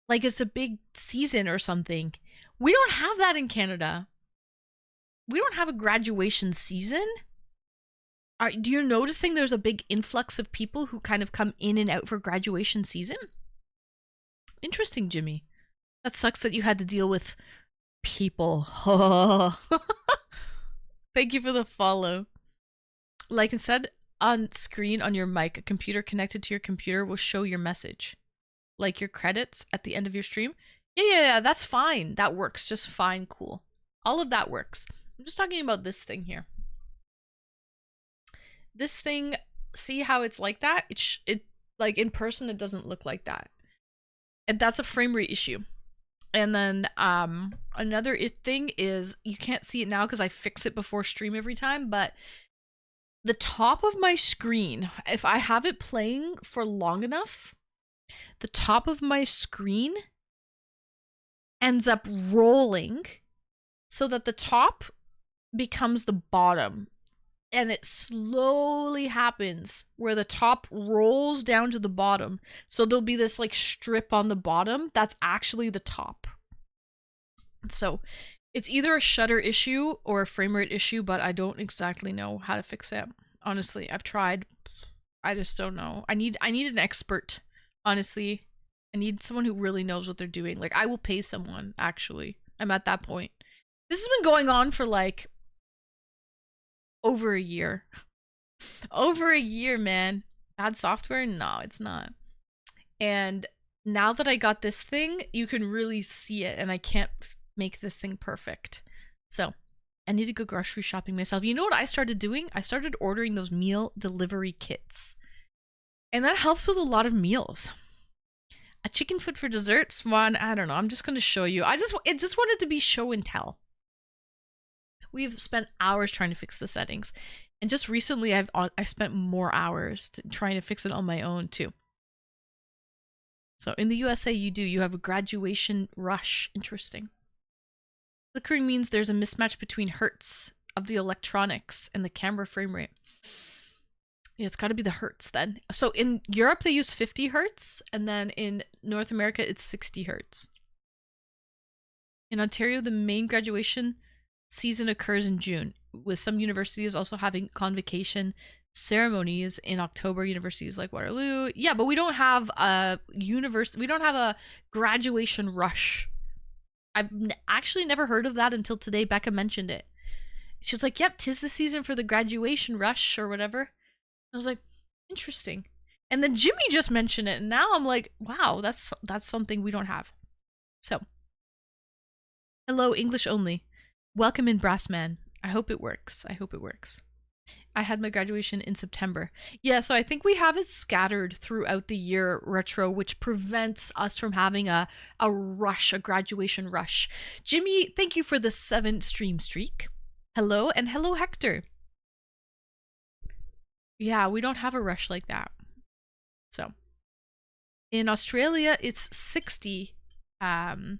Like it's a big season or something. We don't have that in Canada. We don't have a graduation season. Do you noticing there's a big influx of people who kind of come in and out for graduation season? Interesting, Jimmy. That sucks that you had to deal with people. Thank you for the follow. Like, instead on screen on your mic, a computer connected to your computer will show your message. Like your credits at the end of your stream. Yeah, that's fine. That works just fine, cool. All of that works. I'm just talking about this thing here. This thing, see how it's like that? It like in person it doesn't look like that. And that's a frame rate issue. And then another thing is, you can't see it now because I fix it before stream every time, but the top of my screen, if I have it playing for long enough, the top of my screen ends up rolling so that the top becomes the bottom. And it slowly happens where the top rolls down to the bottom. So there'll be this like strip on the bottom that's actually the top. So it's either a shutter issue or a frame rate issue, but I don't exactly know how to fix it. Honestly, I've tried. I just don't know. I need an expert. Honestly, I need someone who really knows what they're doing. Like, I will pay someone, actually. I'm at that point. This has been going on for like over a year. Over a year, man. Bad software? No, it's not. And now that I got this thing, you can really see it, and I can't make this thing perfect. So I need to go grocery shopping myself. You know what I started doing? I started ordering those meal delivery kits. And that helps with a lot of meals. A chicken foot for dessert, Swan. I don't know. I'm just going to show you. It just wanted to be show and tell. We've spent hours trying to fix the settings. And just recently, I've spent more hours trying to fix it on my own, too. So in the USA, you have a graduation rush. Interesting. Flickering means there's a mismatch between hertz of the electronics and the camera frame rate. Yeah, it's got to be the hertz then. So in Europe, they use 50 hertz, and then in North America, it's 60 hertz. In Ontario, the main graduation season occurs in June, with some universities also having convocation ceremonies in October. Universities like Waterloo. Yeah, but we don't have a we don't have a graduation rush. I've actually never heard of that until today. Becca mentioned it. She's like, yep, 'tis the season for the graduation rush or whatever. I was like, interesting. And then Jimmy just mentioned it, and now I'm like, wow, that's something we don't have. So, hello, English only. Welcome in, Brassman. I hope it works. I hope it works. I had my graduation in September. Yeah, so I think we have it scattered throughout the year, Retro, which prevents us from having a rush, a graduation rush. Jimmy, thank you for the 7 stream streak. Hello, and hello, Hector. Yeah, we don't have a rush like that. So, in Australia, it's 60. Anonymous?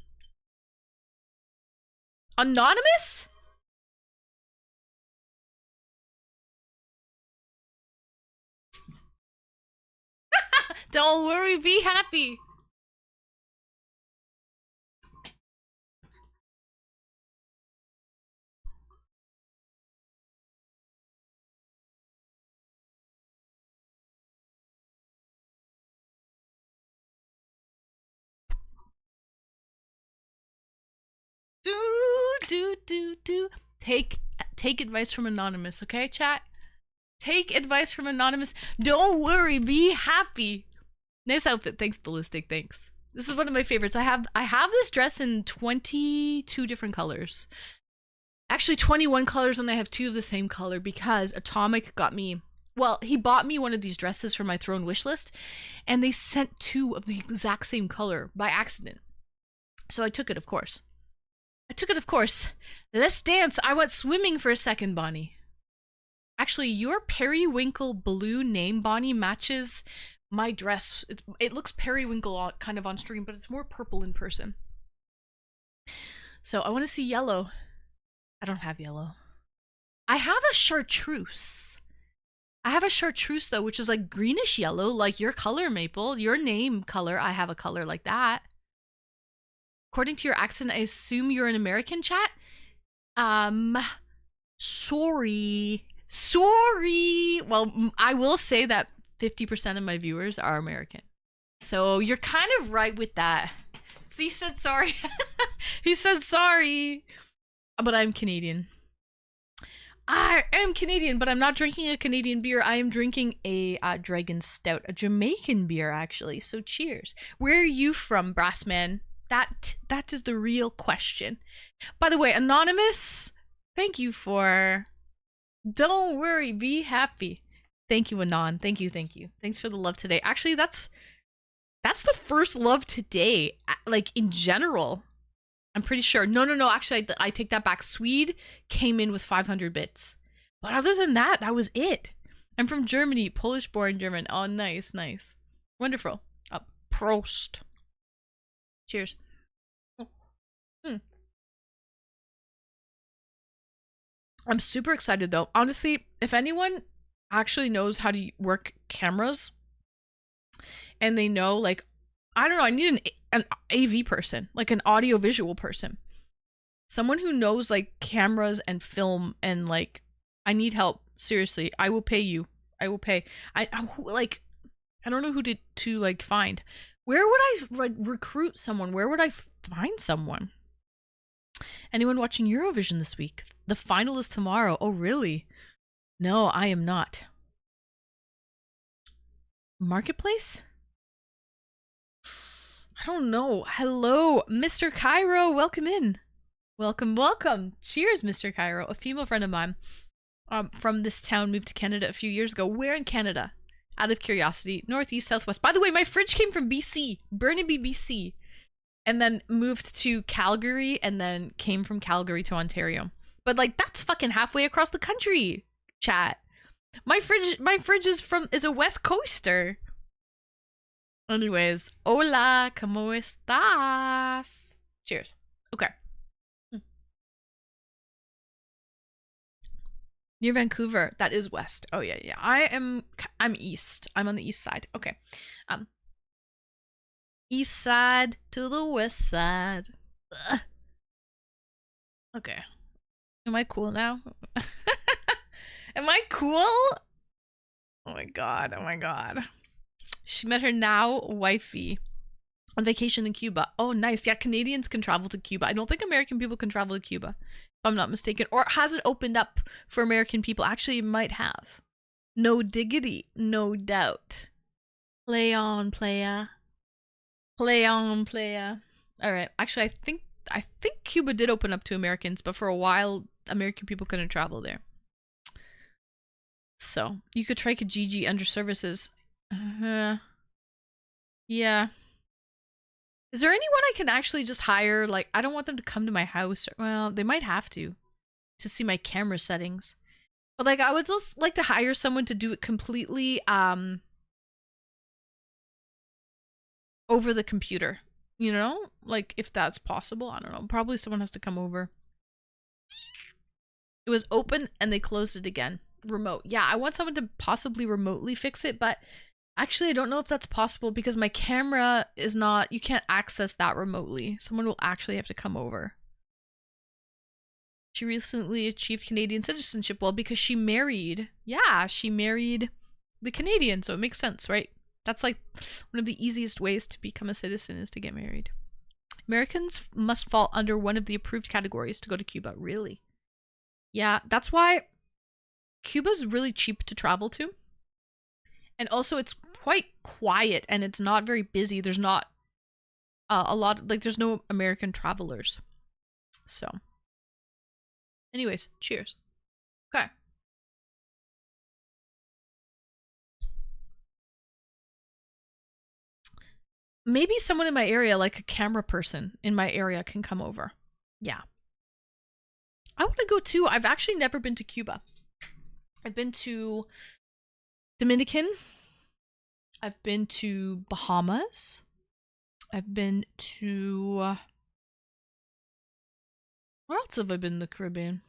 Don't worry, be happy. Do. Take advice from Anonymous, okay, chat? Take advice from Anonymous. Don't worry, be happy. Nice outfit. Thanks, Ballistic. Thanks. This is one of my favorites. I have this dress in 22 different colors. Actually, 21 colors, and I have 2 of the same color because Atomic got me. Well, he bought me one of these dresses for my Throne wish list, and they sent 2 of the exact same color by accident. So I took it, of course. Let's dance. I went swimming for a second, Bonnie. Actually, your periwinkle blue name, Bonnie, matches my dress. It looks periwinkle kind of on stream, but it's more purple in person. So I want to see yellow. I don't have yellow. I have a chartreuse. Though, which is like greenish yellow, like your color, Maple. Your name color. I have a color like that. According to your accent, I assume you're an American, chat? Sorry. Well, I will say that 50% of my viewers are American. So you're kind of right with that. So he said sorry. He said sorry. But I'm Canadian. I am Canadian, but I'm not drinking a Canadian beer. I am drinking a Dragon Stout, a Jamaican beer, actually. So cheers. Where are you from, Brassman? That is the real question. By the way, Anonymous, thank you for... Don't worry, be happy. Thank you, Anon. Thank you. Thanks for the love today. Actually, that's the first love today, like, in general. I'm pretty sure. No. Actually, I take that back. Swede came in with 500 bits. But other than that, that was it. I'm from Germany, Polish-born German. Oh, nice. Wonderful. Prost. Cheers. I'm super excited though. Honestly, if anyone actually knows how to work cameras and they know, like, I don't know, I need an AV person, like an audio visual person. Someone who knows like cameras and film and like, I need help. Seriously, I will pay you. I will pay. Like, I don't know who to like find. Where would I like recruit someone? Where would I find someone? Anyone watching Eurovision this week? The final is tomorrow. Oh, really? No, I am not. Marketplace? I don't know. Hello, Mr. Cairo. Welcome in. Welcome, welcome. Cheers, Mr. Cairo. A female friend of mine from this town moved to Canada a few years ago. Where in Canada? Out of curiosity. Northeast, southwest. By the way, my fridge came from BC. Burnaby, BC. And then moved to Calgary and then came from Calgary to Ontario. But like, that's fucking halfway across the country, chat. My fridge is a West Coaster. Anyways, hola, ¿cómo estás? Cheers. Okay. Near Vancouver. That is west. Oh yeah, yeah. I'm east. I'm on the east side. Okay. East side to the west side. Ugh. Okay. Am I cool now? Am I cool? Oh my god. Oh my god. She met her now wifey on vacation in Cuba. Oh, nice. Yeah, Canadians can travel to Cuba. I don't think American people can travel to Cuba, if I'm not mistaken. Or has it opened up for American people? Actually, it might have. No diggity. No doubt. Play on, playa. Play on, playa. All right. Actually, I think Cuba did open up to Americans, but for a while, American people couldn't travel there. So you could try Kijiji under services. Yeah. Is there anyone I can actually just hire? Like, I don't want them to come to my house. Well, they might have to see my camera settings. But like, I would just like to hire someone to do it completely over the computer. You know? Like, if that's possible. I don't know. Probably someone has to come over. It was open and they closed it again. Remote. Yeah, I want someone to possibly remotely fix it, but actually I don't know if that's possible because my camera is not, you can't access that remotely. Someone will actually have to come over. She recently achieved Canadian citizenship. Well, because she married, yeah, she married the Canadian, so it makes sense, right? That's like one of the easiest ways to become a citizen is to get married. Americans must fall under one of the approved categories to go to Cuba. Really? Yeah, that's why Cuba's really cheap to travel to. And also it's quite quiet and it's not very busy. There's not a lot, like there's no American travelers. So anyways, cheers. Okay. Maybe someone in my area, like a camera person in my area, can come over. Yeah. I want to go too. I've actually never been to Cuba. I've been to Dominican. I've been to Bahamas. I've been to... where else have I been in the Caribbean?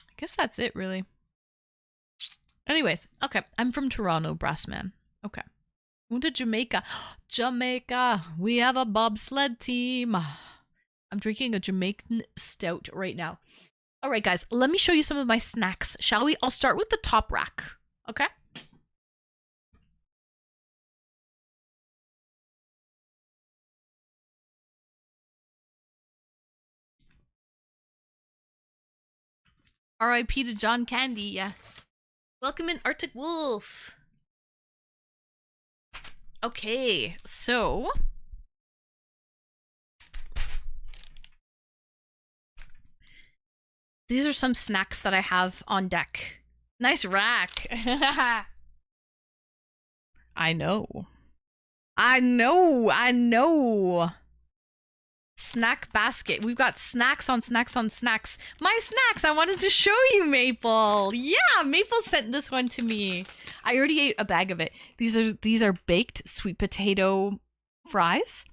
I guess that's it, really. Anyways, okay. I'm from Toronto, Brassman. Okay. Went to Jamaica. Jamaica! We have a bobsled team. I'm drinking a Jamaican stout right now. All right, guys, let me show you some of my snacks, shall we? I'll start with the top rack, okay? R.I.P. to John Candy, yeah. Welcome in, Arctic Wolf. Okay, so... these are some snacks that I have on deck. Nice rack. I know. I know. Snack basket. We've got snacks on snacks on snacks. My snacks! I wanted to show you, Maple. Yeah, Maple sent this one to me. I already ate a bag of it. These are baked sweet potato fries.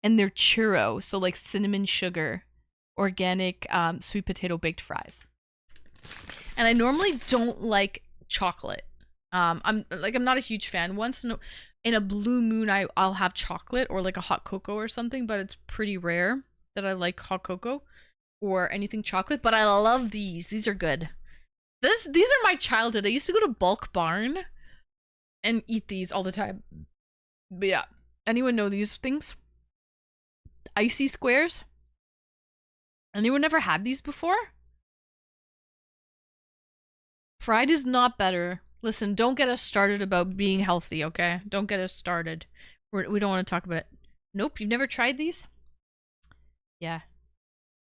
and they're churro, so like cinnamon sugar, organic sweet potato baked fries. And I normally don't like chocolate. I'm not a huge fan. Once in a blue moon, I'll have chocolate or like a hot cocoa or something, but it's pretty rare that I like hot cocoa or anything chocolate. But I love these. These are good. These are my childhood. I used to go to Bulk Barn and eat these all the time. But yeah, anyone know these things? Icy squares? Anyone ever had these before? Fried is not better. Listen, don't get us started about being healthy, okay? Don't get us started. We don't want to talk about it. Nope, you've never tried these? Yeah.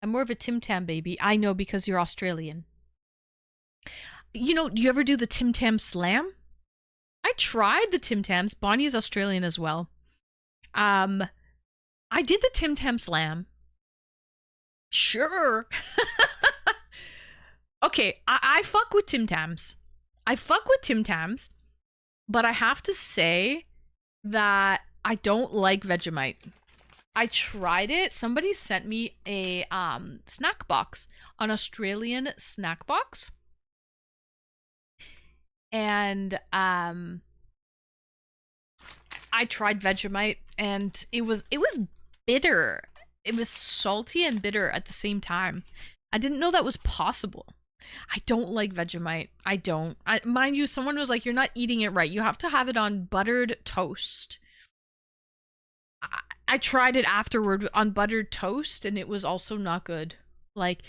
I'm more of a Tim Tam baby. I know, because you're Australian. You know, do you ever do the Tim Tam Slam? I tried the Tim Tams. Bonnie is Australian as well. I did the Tim Tam Slam. Sure. Okay, I fuck with Tim Tams. I fuck with Tim Tams, but I have to say that I don't like Vegemite. I tried it. Somebody sent me a snack box, an Australian snack box. And I tried Vegemite, and it was bitter. It was salty and bitter at the same time. I didn't know that was possible. I don't like Vegemite. I don't. Mind you, someone was like, you're not eating it right. You have to have it on buttered toast. I tried it afterward on buttered toast, and it was also not good. Like,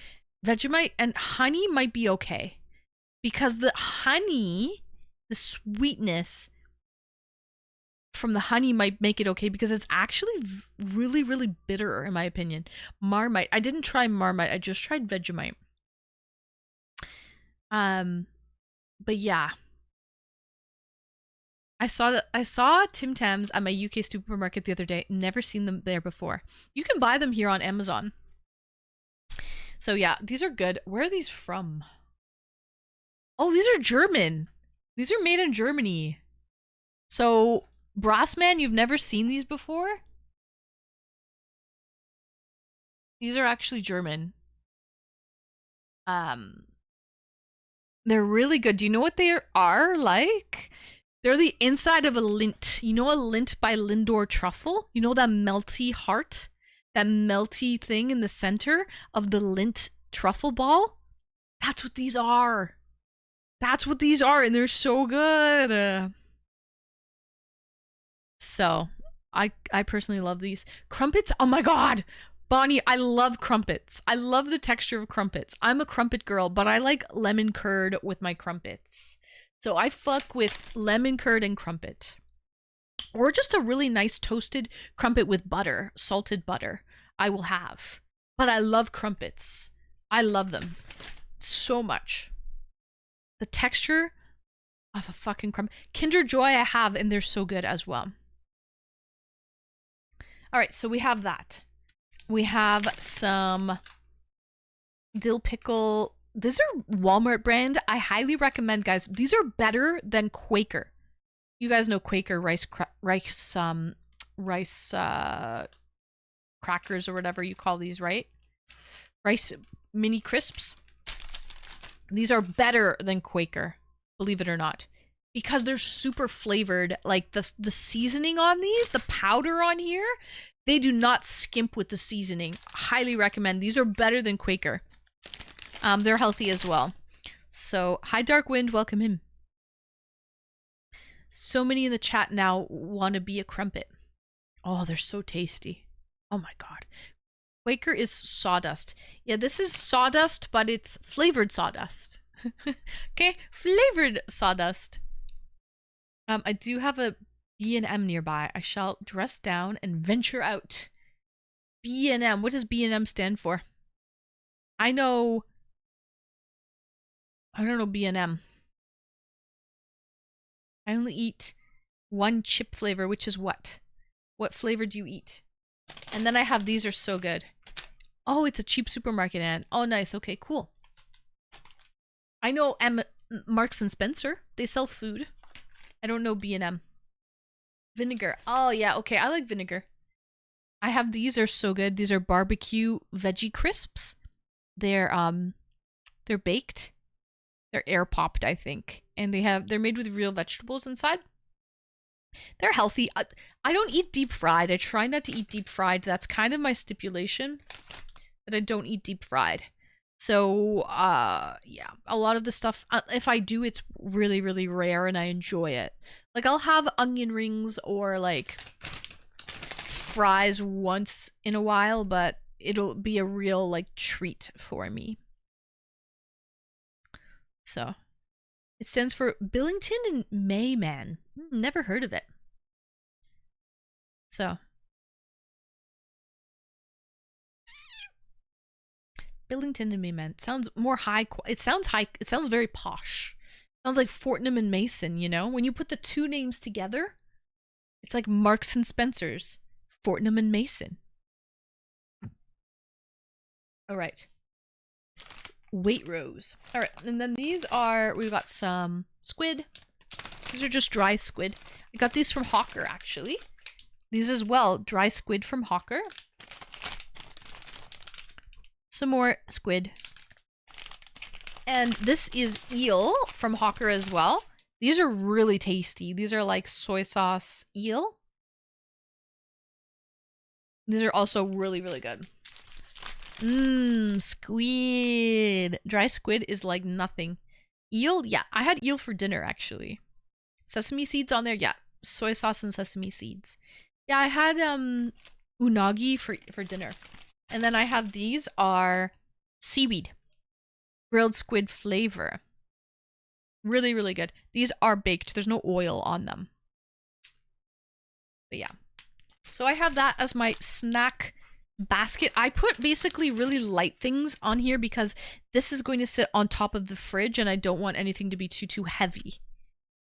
Vegemite and honey might be okay, because the honey, the sweetness from the honey might make it okay, because it's actually really, really bitter, in my opinion. Marmite. I didn't try Marmite. I just tried Vegemite. But yeah. I saw Tim Tams at my UK supermarket the other day. Never seen them there before. You can buy them here on Amazon. So yeah, these are good. Where are these from? Oh, these are German. These are made in Germany. So, Brassman, you've never seen these before? These are actually German. They're really good. Do you know what they are like? They're the inside of a Lindt. You know a Lindt by Lindor truffle? You know that melty heart? That melty thing in the center of the Lindt truffle ball? That's what these are. That's what these are, and they're so good. So, I personally love these. Crumpets, oh my god! Bonnie, I love crumpets. I love the texture of crumpets. I'm a crumpet girl, but I like lemon curd with my crumpets. So I fuck with lemon curd and crumpet. Or just a really nice toasted crumpet with butter, salted butter, I will have. But I love crumpets. I love them so much. The texture of a fucking crumpet. Kinder Joy I have, and they're so good as well. Alright, so we have that. We have some dill pickle. These are Walmart brand. I highly recommend, guys. These are better than Quaker. You guys know Quaker rice crackers or whatever you call these, right? Rice mini crisps. These are better than Quaker, believe it or not, because they're super flavored. Like the seasoning on these, the powder on here, they do not skimp with the seasoning. Highly recommend. These are better than Quaker. They're healthy as well. So, hi Dark Wind, welcome in. So many in the chat now want to be a crumpet. Oh, they're so tasty. Oh my god. Quaker is sawdust. Yeah, this is sawdust, but it's flavored sawdust. Okay, flavored sawdust. I do have a B&M nearby. I shall dress down and venture out. B&M. What does B&M stand for? I don't know B&M. I only eat one chip flavor, which is what? What flavor do you eat? And then I have, these are so good. Oh, it's a cheap supermarket ad. Oh, nice. Okay, cool. I know Marks and Spencer. They sell food. I don't know B&M. Vinegar. Oh, yeah. Okay, I like vinegar. I have these are so good. These are barbecue veggie crisps. They're baked. They're air popped, I think. And they're made with real vegetables inside. They're healthy. I don't eat deep fried. I try not to eat deep fried. That's kind of my stipulation, that I don't eat deep fried. So, yeah, a lot of the stuff, if I do, it's really, really rare and I enjoy it. Like, I'll have onion rings or, like, fries once in a while, but it'll be a real, like, treat for me. So, it stands for Billington and Mayman. Never heard of it. So, Billington and Mayman sounds more high. It sounds high. It sounds very posh. Sounds like Fortnum and Mason. You know, when you put the two names together, it's like Marks and Spencer's, Fortnum and Mason. All right. Waitrose. All right, and then these are, we've got some squid. These are just dry squid. I got these from Hawker, actually. These as well, dry squid from Hawker. Some more squid. And this is eel from Hawker as well. These are really tasty. These are like soy sauce eel. These are also really, really good. Squid. Dry squid is like nothing. Eel? Yeah, I had eel for dinner, actually. Sesame seeds on there? Yeah. Soy sauce and sesame seeds. Yeah, I had unagi for dinner. And then I have these are seaweed. Grilled squid flavor. Really, really good. These are baked. There's no oil on them. But yeah. So I have that as my snack basket. I put basically really light things on here because this is going to sit on top of the fridge and I don't want anything to be too heavy.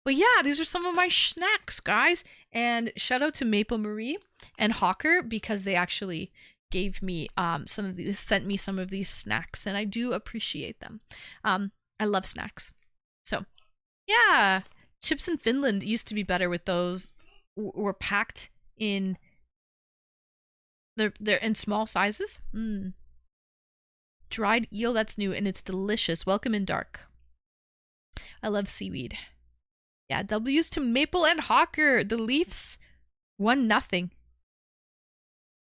But yeah, these are some of my snacks, guys. And shout out to Maple Marie and Hawker because they actually gave me some of these, sent me some of these snacks, and I do appreciate them. I love snacks. So yeah, chips in Finland used to be better with those. Were packed in they're in small sizes. Dried eel, that's new and it's delicious. Welcome in dark. I love seaweed. Yeah, W's to Maple and Hawker. The Leafs 1-0.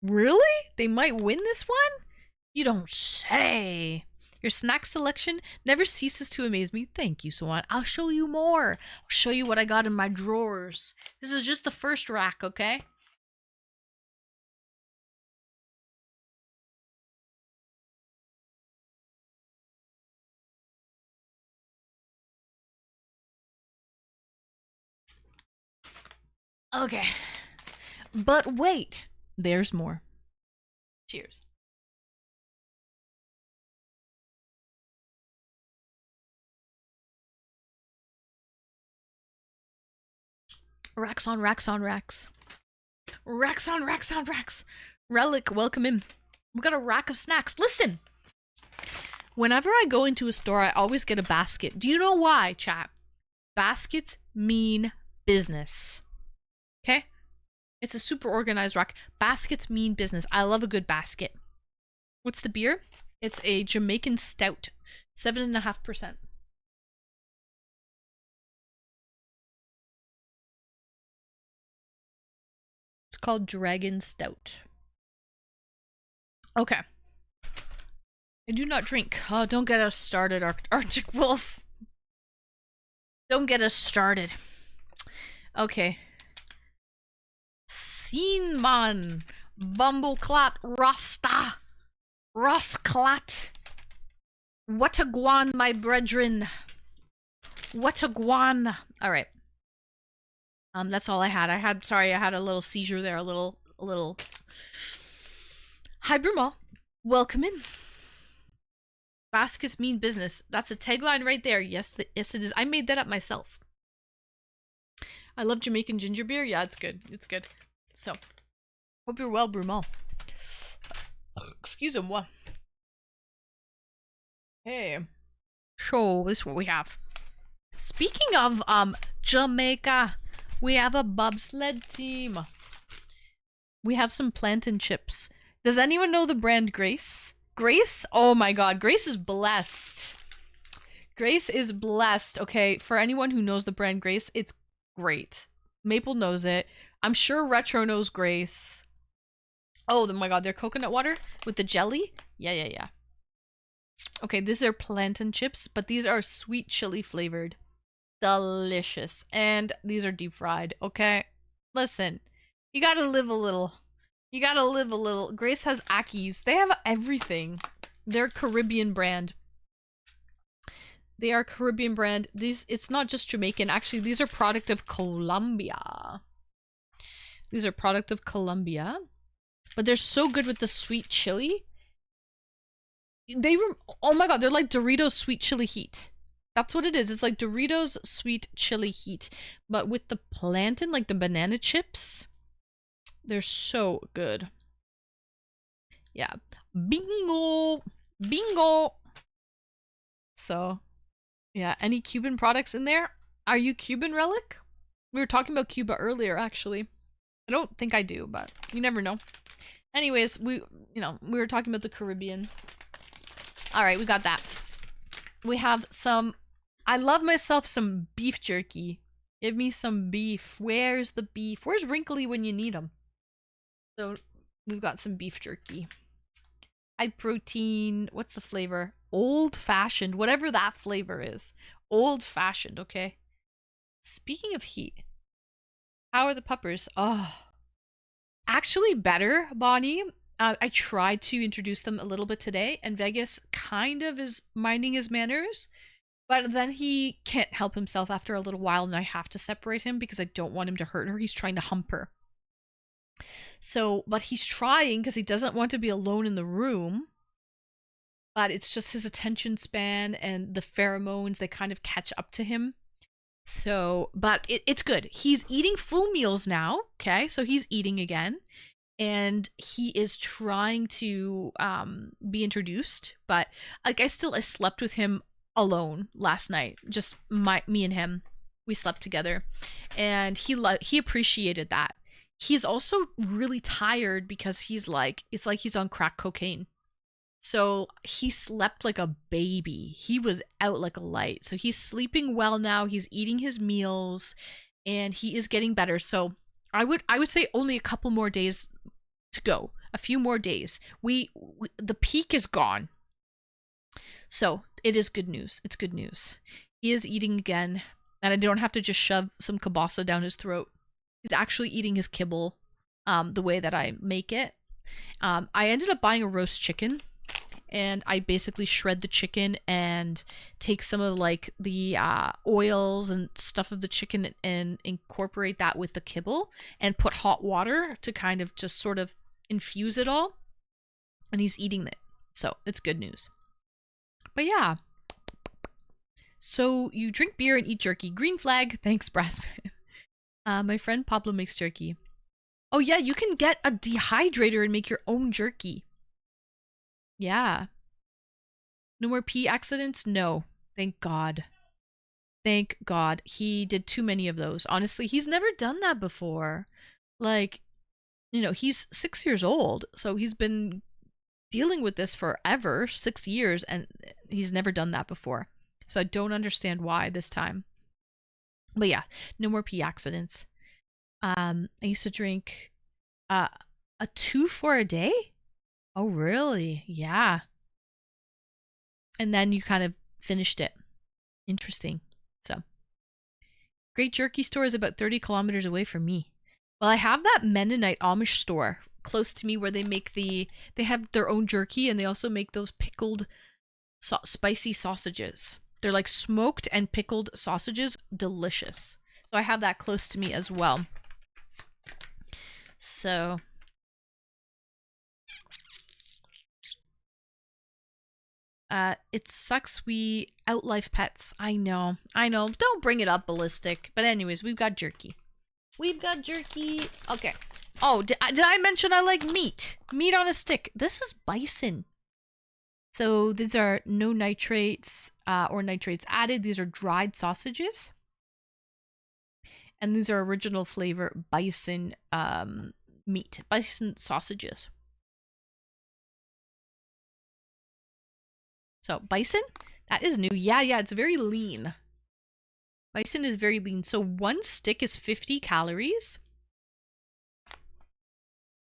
Really? They might win this one? You don't say. Your snack selection never ceases to amaze me. Thank you, Swan. I'll show you more. I'll show you what I got in my drawers. This is just the first rack, okay? Okay. But wait, there's more. Cheers. Racks on racks on racks. Racks on racks on racks. Relic, welcome in. We got a rack of snacks. Listen! Whenever I go into a store, I always get a basket. Do you know why, chat? Baskets mean business. Okay? It's a super organized rack. Baskets mean business. I love a good basket. What's the beer? It's a Jamaican stout. 7.5%. It's called Dragon Stout. Okay. I do not drink. Oh, don't get us started, Arctic Wolf. Don't get us started. Okay. Seenman, Bumbleclat, Rasta, Rosklat. What a guan, my brethren. What a guan. All right. That's all I had. I had a little seizure there, a little. Hi, Brumal. Welcome in. Baskets mean business. That's a tagline right there. Yes, yes, it is. I made that up myself. I love Jamaican ginger beer. Yeah, it's good. It's good. So, hope you're well, Brumal. Excuse me. Hey. So, this is what we have. Speaking of Jamaica, we have a bobsled team. We have some plantain chips. Does anyone know the brand Grace? Grace? Oh my god, Grace is blessed. Grace is blessed. Okay, for anyone who knows the brand Grace, it's great. Maple knows it. I'm sure Retro knows Grace. Oh my god, they're coconut water with the jelly? Yeah. Okay, these are plantain chips, but these are sweet chili flavored. Delicious. And these are deep fried, okay? Listen, you gotta live a little. You gotta live a little. Grace has Akis. They have everything. They're Caribbean brand. They are Caribbean brand. It's not just Jamaican. Actually, these are product of Colombia. These are product of Colombia. But they're so good with the sweet chili. Oh my god, they're like Doritos sweet chili heat. That's what it is. It's like Doritos sweet chili heat. But with the plantain, like the banana chips. They're so good. Yeah. Bingo! Bingo! So, yeah. Any Cuban products in there? Are you Cuban, Relic? We were talking about Cuba earlier, actually. I don't think I do, but you never know. Anyways, we were talking about the Caribbean. Alright, we got that. We have some... I love myself some beef jerky. Give me some beef. Where's the beef? Where's Wrinkly when you need him? So, we've got some beef jerky. High protein. What's the flavor? Old fashioned. Whatever that flavor is. Old fashioned, okay? Speaking of heat. How are the puppers? Oh. Actually better, Bonnie. I tried to introduce them a little bit today, and Vegas kind of is minding his manners. But then he can't help himself after a little while, and I have to separate him because I don't want him to hurt her. He's trying to hump her. So, but he's trying because he doesn't want to be alone in the room. But it's just his attention span and the pheromones, they kind of catch up to him. So, but it's good. He's eating full meals now, okay? So he's eating again. And he is trying to be introduced. But, like, I slept with him alone last night. Just me and him. We slept together. And he appreciated that. He's also really tired because it's like he's on crack cocaine. So he slept like a baby. He was out like a light. So he's sleeping well now. He's eating his meals and he is getting better. So I would say only a couple more days to go. A few more days. The peak is gone. So it is good news. It's good news. He is eating again and I don't have to just shove some kielbasa down his throat. He's actually eating his kibble the way that I make it. I ended up buying a roast chicken and I basically shred the chicken and take some of like the oils and stuff of the chicken and incorporate that with the kibble and put hot water to kind of just sort of infuse it all. And he's eating it. So it's good news. But yeah. So you drink beer and eat jerky. Green flag. Thanks, Brassman. My friend Pablo makes jerky. Oh yeah, you can get a dehydrator and make your own jerky. Yeah. No more pee accidents? No. Thank God. Thank God. He did too many of those. Honestly, he's never done that before. Like, he's 6 years old, so he's been dealing with this forever, 6 years, and he's never done that before. So I don't understand why this time. But yeah, no more pee accidents. I used to drink a 2 for a day. Oh, really? Yeah. And then you kind of finished it. Interesting. So, Great Jerky Store is about 30 kilometers away from me. Well, I have that Mennonite Amish store close to me where they have their own jerky and they also make those pickled spicy sausages. They're like smoked and pickled sausages. Delicious. So I have that close to me as well. So it sucks we outlife pets. I know. Don't bring it up, Ballistic. But anyways, we've got jerky. Okay. Oh, did I mention I like meat? Meat on a stick. This is bison. So these are no nitrates or nitrates added. These are dried sausages. And these are original flavor bison meat, bison sausages. So bison, that is new. Yeah, it's very lean. Bison is very lean. So one stick is 50 calories.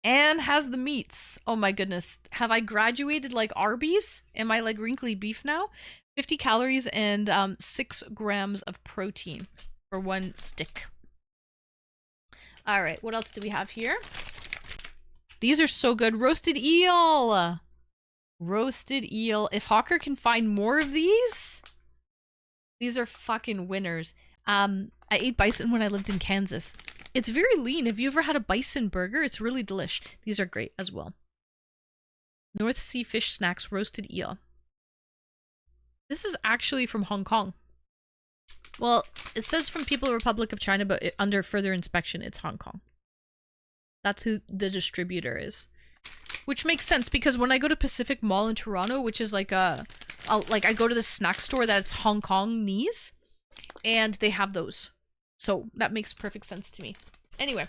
And has the meats. Oh my goodness. Have I graduated like Arby's? Am I like wrinkly beef now? 50 calories and 6 grams of protein for one stick. All right, what else do we have here? These are so good. Roasted eel. Roasted eel. If Hawker can find more of these are fucking winners. I ate bison when I lived in Kansas. It's very lean. Have you ever had a bison burger? It's really delish. These are great as well. North Sea Fish Snacks roasted eel. This is actually from Hong Kong. Well, it says from People's Republic of China, but under further inspection, it's Hong Kong. That's who the distributor is. Which makes sense because when I go to Pacific Mall in Toronto, which is like I go to the snack store that's Hong Kongese, and they have those. So that makes perfect sense to me. Anyway,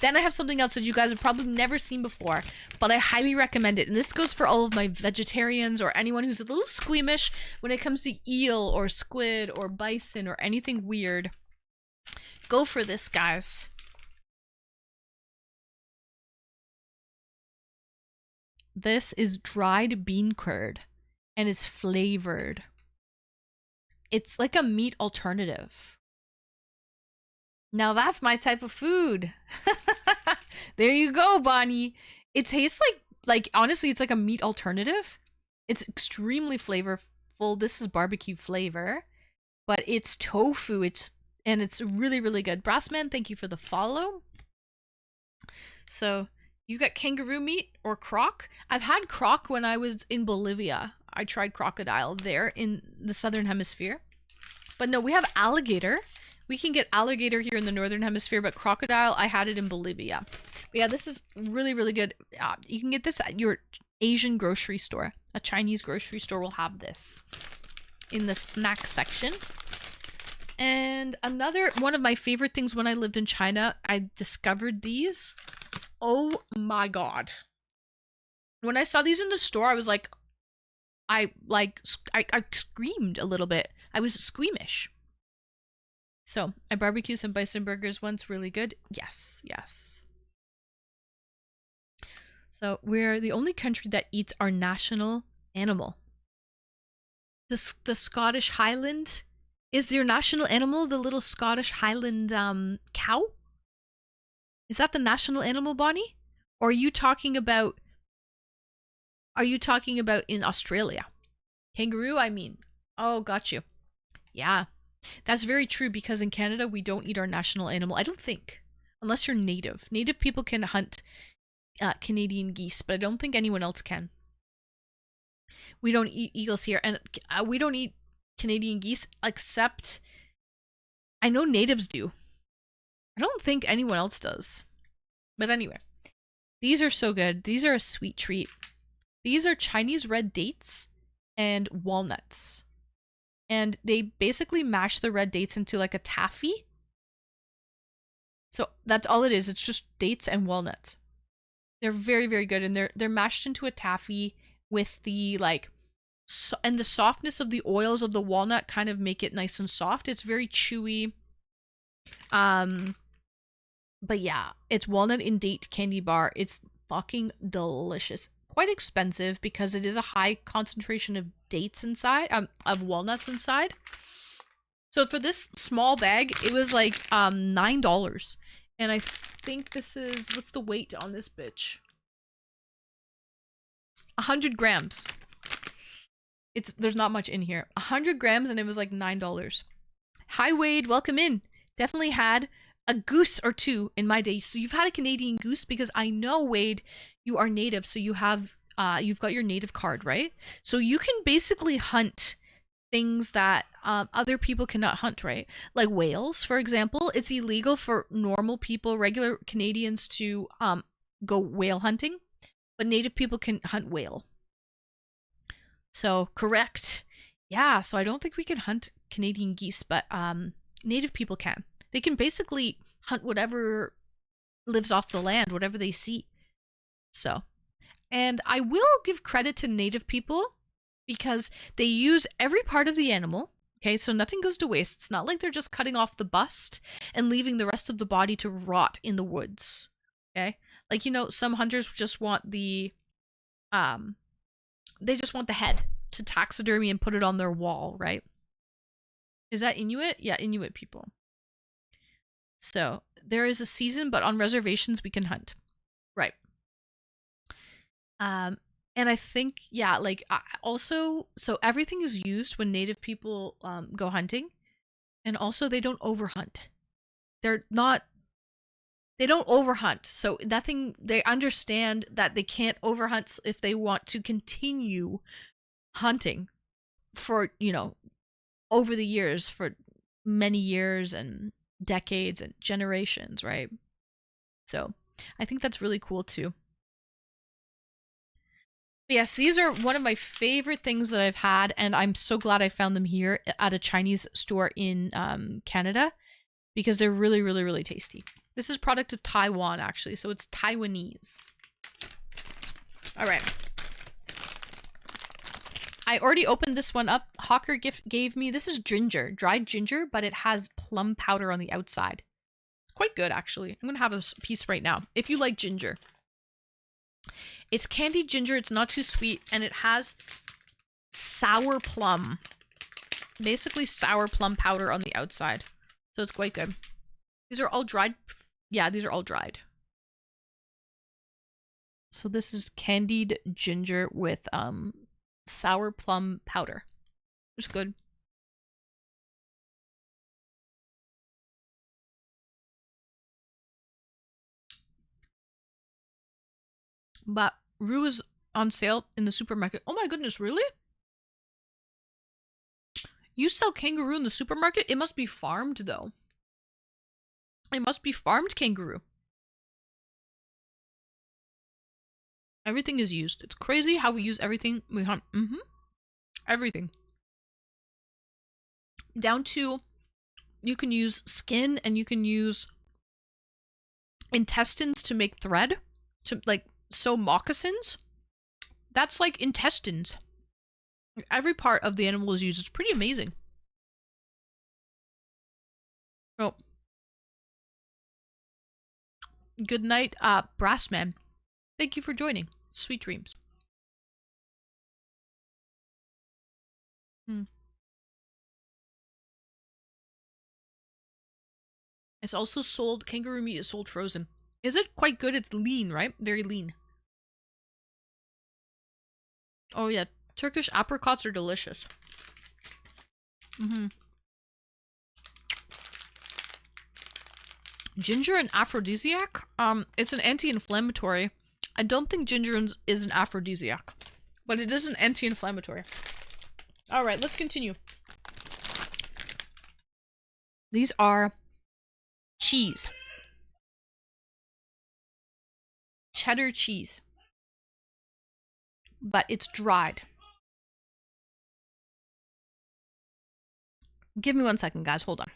then I have something else that you guys have probably never seen before, but I highly recommend it. And this goes for all of my vegetarians or anyone who's a little squeamish when it comes to eel or squid or bison or anything weird. Go for this, guys. This is dried bean curd, and it's flavored. It's like a meat alternative. Now that's my type of food. There you go, Bonnie. It tastes like honestly, it's like a meat alternative. It's extremely flavorful. This is barbecue flavor, but it's tofu. It's really, really good. Brassman, thank you for the follow. So you got kangaroo meat or croc? I've had croc when I was in Bolivia. I tried crocodile there in the southern hemisphere. But no, we have alligator. We can get alligator here in the northern hemisphere, but crocodile, I had it in Bolivia. But yeah, this is really, really good. You can get this at your Asian grocery store. A Chinese grocery store will have this in the snack section. And another one of my favorite things when I lived in China, I discovered these. Oh my god. When I saw these in the store, I was like, I screamed a little bit. I was squeamish. So, I barbecued some bison burgers once, really good. Yes. So, we're the only country that eats our national animal. The Scottish Highland is their national animal, the little Scottish Highland cow? Is that the national animal, Bonnie? Or are you talking about in Australia? Kangaroo, I mean. Oh, got you. Yeah. That's very true because in Canada we don't eat our national animal. I don't think. Unless you're native. Native people can hunt Canadian geese, but I don't think anyone else can. We don't eat eagles here, and we don't eat Canadian geese except I know natives do. I don't think anyone else does. But anyway, these are so good. These are a sweet treat. These are Chinese red dates and walnuts. And they basically mash the red dates into like a taffy. So that's all it is. It's just dates and walnuts. They're very, very good, and they're mashed into a taffy with the and the softness of the oils of the walnut kind of make it nice and soft. It's very chewy. But yeah, it's walnut and date candy bar. It's fucking delicious. Quite expensive because it is a high concentration of dates inside, of walnuts inside. So for this small bag, it was like $9. And I think this is, what's the weight on this bitch? 100 grams. There's not much in here. 100 grams and it was like $9. Hi Wade, welcome in. Definitely had a goose or two in my day. So you've had a Canadian goose because I know, Wade, you are native, so you have you've got your native card, right? So you can basically hunt things that other people cannot hunt, right? Like whales, for example. It's illegal for normal people, regular Canadians, to go whale hunting, but native people can hunt whale. So correct. Yeah, so I don't think we can hunt Canadian geese, but native people can. They can basically hunt whatever lives off the land, whatever they see. So, and I will give credit to native people because they use every part of the animal. Okay, so nothing goes to waste. It's not like they're just cutting off the bust and leaving the rest of the body to rot in the woods. Okay, like, you know, some hunters just want the they just want the head to taxidermy and put it on their wall, right? Is that Inuit? Yeah, Inuit people. So there is a season, but on reservations we can hunt. Right. And I think, yeah, like, also, so everything is used when native people go hunting, and also they don't overhunt. They're not, they don't overhunt. So nothing, they understand that they can't overhunt if they want to continue hunting for, you know, over the years, for many years and decades and generations, right? So I think that's really cool too. But yes, these are one of my favorite things that I've had, and I'm so glad I found them here at a Chinese store in Canada, because they're really, really, really tasty. This is product of Taiwan, actually, so it's Taiwanese. All right. I already opened this one up. Hawker gift gave me, this is ginger, dried ginger, but it has plum powder on the outside. It's quite good, actually. I'm gonna have a piece right now, if you like ginger. It's candied ginger, it's not too sweet, and it has sour plum. Basically sour plum powder on the outside. So it's quite good. These are all dried. Yeah, these are all dried. So this is candied ginger with sour plum powder. It's good. But roux is on sale in the supermarket. Oh my goodness, really? You sell kangaroo in the supermarket? It must be farmed, though. It must be farmed kangaroo. Everything is used. It's crazy how we use everything we hunt. Everything. Down to, you can use skin and you can use intestines to make thread. To, like, sew moccasins. That's like intestines. Every part of the animal is used. It's pretty amazing. Oh. Good night, Brassman. Thank you for joining. Sweet dreams. It's also sold, kangaroo meat is sold frozen. Is it quite good? It's lean, right? Very lean. Oh yeah, Turkish apricots are delicious. Ginger an aphrodisiac? It's an anti-inflammatory. I don't think ginger is an aphrodisiac, but it is an anti-inflammatory. All right, let's continue. These are cheese. Cheddar cheese. But it's dried. Give me 1 second, guys. Hold on.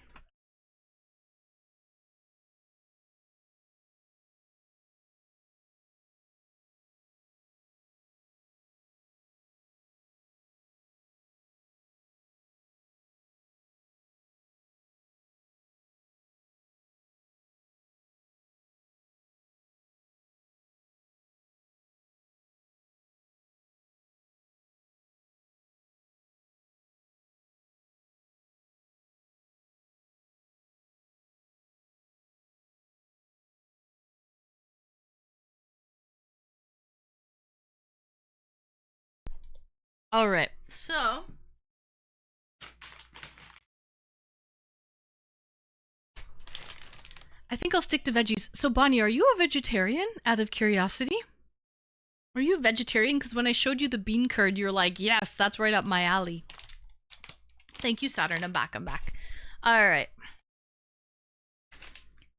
All right, so I think I'll stick to veggies. So Bonnie, are you a vegetarian out of curiosity? Are you a vegetarian? Because when I showed you the bean curd, you're like, yes, that's right up my alley. Thank you, Saturn. I'm back. All right.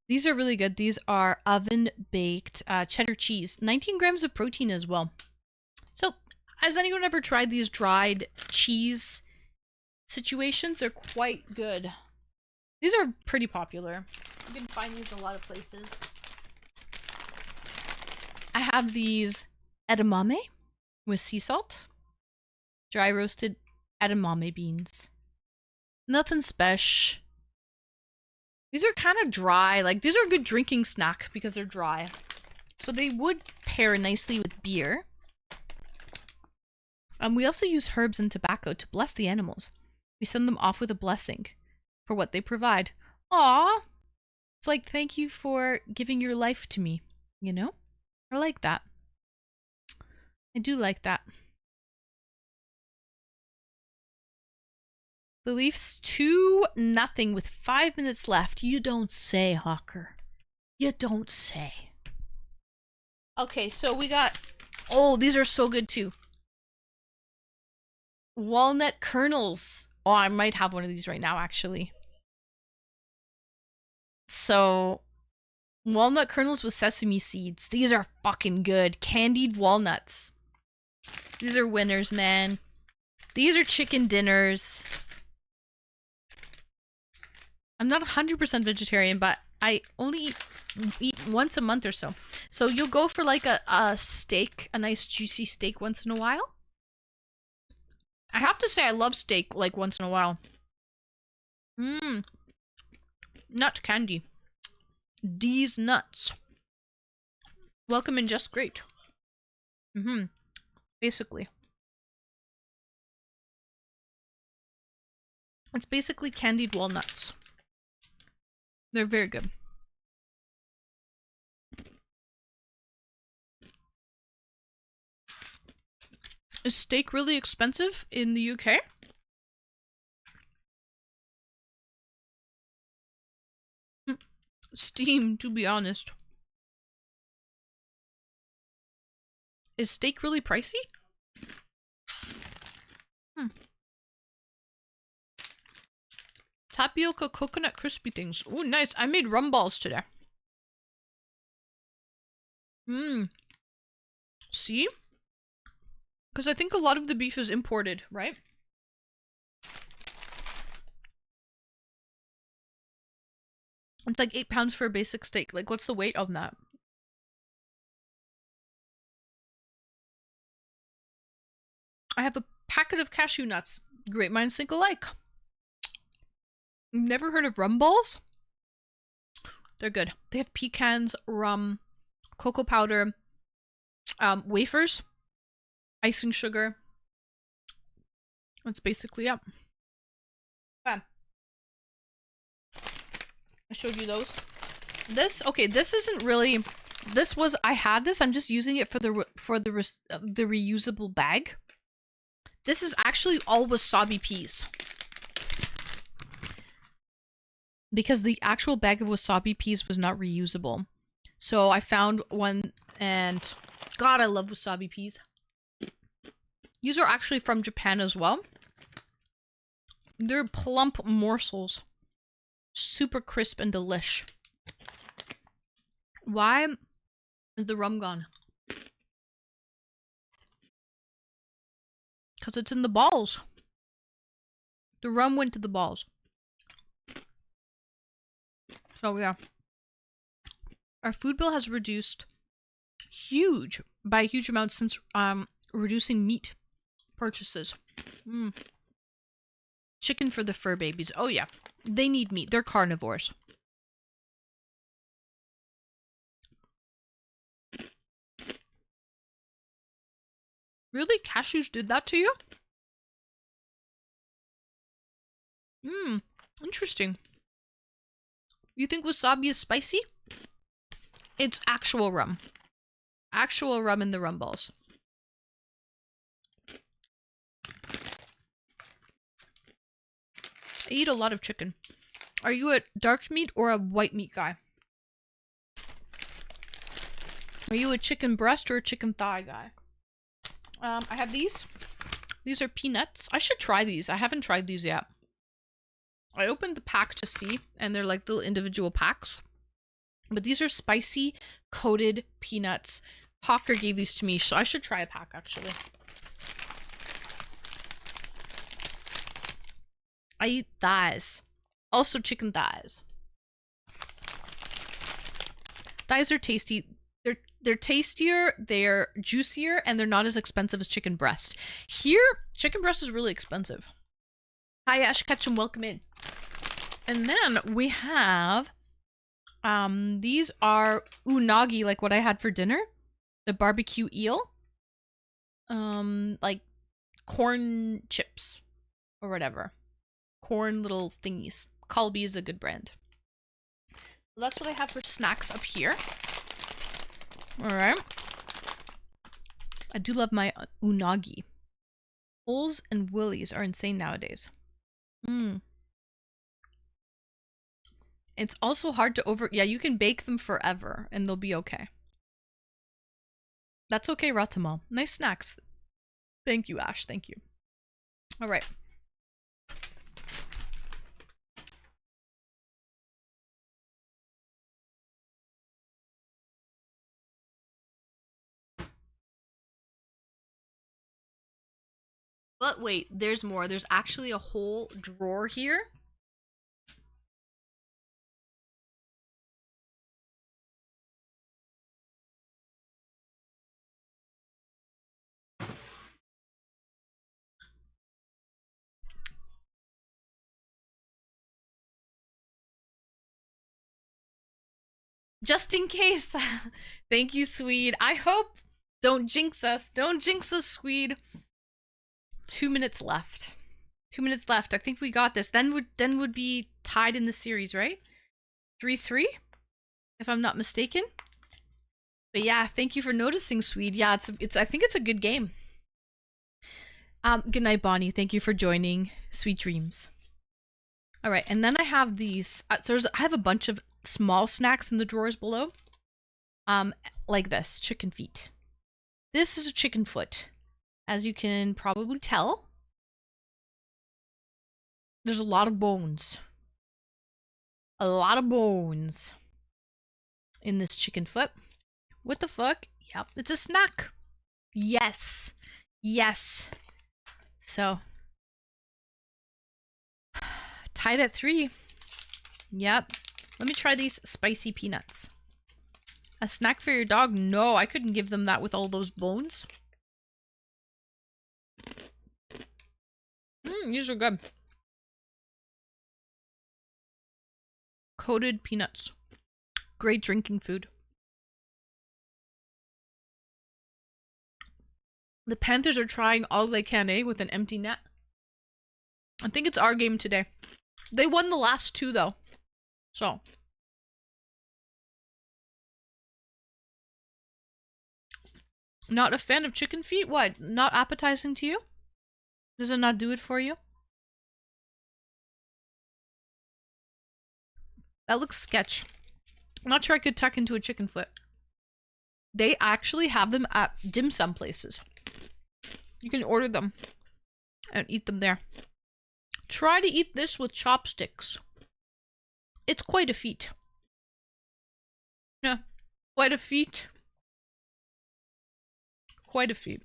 These are really good. These are oven baked cheddar cheese. 19 grams of protein as well. So, has anyone ever tried these dried cheese situations? They're quite good. These are pretty popular. You can find these in a lot of places. I have these edamame with sea salt. Dry roasted edamame beans. Nothing special. These are kind of dry. Like, these are a good drinking snack because they're dry. So they would pair nicely with beer. We also use herbs and tobacco to bless the animals. We send them off with a blessing for what they provide. Aww. It's like, thank you for giving your life to me. You know? I like that. I do like that. The Leafs 2-0 with 5 minutes left. You don't say, Hawker. You don't say. Okay, so we got... Oh, these are so good too. Walnut kernels. Oh, I might have one of these right now, actually. So, walnut kernels with sesame seeds. These are fucking good. Candied walnuts. These are winners, man. These are chicken dinners. I'm not 100% vegetarian, but I only eat once a month or so. So you'll go for like a steak, a nice juicy steak once in a while. I have to say I love steak like once in a while. Nut candy. These nuts. Welcome and just great. Basically. It's basically candied walnuts. They're very good. Is steak really expensive in the UK? Steam, to be honest. Is steak really pricey? Tapioca coconut crispy things. Ooh, nice. I made rum balls today. See? Because I think a lot of the beef is imported, right? It's like 8 pounds for a basic steak. Like, what's the weight on that? I have a packet of cashew nuts. Great minds think alike. Never heard of rum balls? They're good. They have pecans, rum, cocoa powder, wafers, icing sugar. That's basically it. Okay. I showed you those. This, okay, this isn't really, this was, I had this, I'm just using it for the reusable bag. This is actually all wasabi peas. Because the actual bag of wasabi peas was not reusable. So I found one and God, I love wasabi peas. These are actually from Japan as well. They're plump morsels. Super crisp and delish. Why is the rum gone? Because it's in the balls. The rum went to the balls. So yeah. Our food bill has reduced by a huge amount since reducing meat purchases. Chicken for the fur babies. Oh yeah. They need meat. They're carnivores. Really? Cashews did that to you? Interesting. You think wasabi is spicy? It's actual rum. Actual rum in the rum balls. I eat a lot of chicken. Are you a dark meat or a white meat guy? Are you a chicken breast or a chicken thigh guy? I have these. These are peanuts. I should try these. I haven't tried these yet. I opened the pack to see, and they're like little individual packs. But these are spicy coated peanuts. Hawker gave these to me, so I should try a pack actually. I eat thighs. Also chicken thighs. Thighs are tasty. They're They're tastier, they're juicier, and they're not as expensive as chicken breast. Here, chicken breast is really expensive. Hi, Ash Ketchum, welcome in. And then we have, these are unagi, like what I had for dinner. The barbecue eel. Like corn chips or whatever. Corn little thingies. Kalbi is a good brand. That's what I have for snacks up here. Alright. I do love my unagi. Holes and willies are insane nowadays. It's also hard to yeah, you can bake them forever and they'll be okay. That's okay, Ratamal. Nice snacks. Thank you, Ash. Thank you. Alright. But wait, there's more. There's actually a whole drawer here. Just in case. Thank you, Swede. I hope. Don't jinx us. Don't jinx us, Swede. 2 minutes left. 2 minutes left. I think we got this. Then would be tied in the series, right? 3-3, if I'm not mistaken. But yeah, thank you for noticing, Swede. Yeah, I think it's a good game. Good night, Bonnie. Thank you for joining. Sweet dreams. All right, and then I have these. I have a bunch of small snacks in the drawers below. Like this, chicken feet. This is a chicken foot. As you can probably tell, there's a lot of bones. A lot of bones in this chicken foot. What the fuck? Yep, it's a snack. Yes. Yes. So, tied at 3. Yep. Let me try these spicy peanuts. A snack for your dog? No, I couldn't give them that with all those bones. These are good. Coated peanuts. Great drinking food. The Panthers are trying all they can, with an empty net. I think it's our game today. They won the last 2, though. So. Not a fan of chicken feet? What? Not appetizing to you? Does it not do it for you? That looks sketch. I'm not sure I could tuck into a chicken foot. They actually have them at dim sum places. You can order them and eat them there. Try to eat this with chopsticks. It's quite a feat. Yeah, quite a feat. Quite a feat.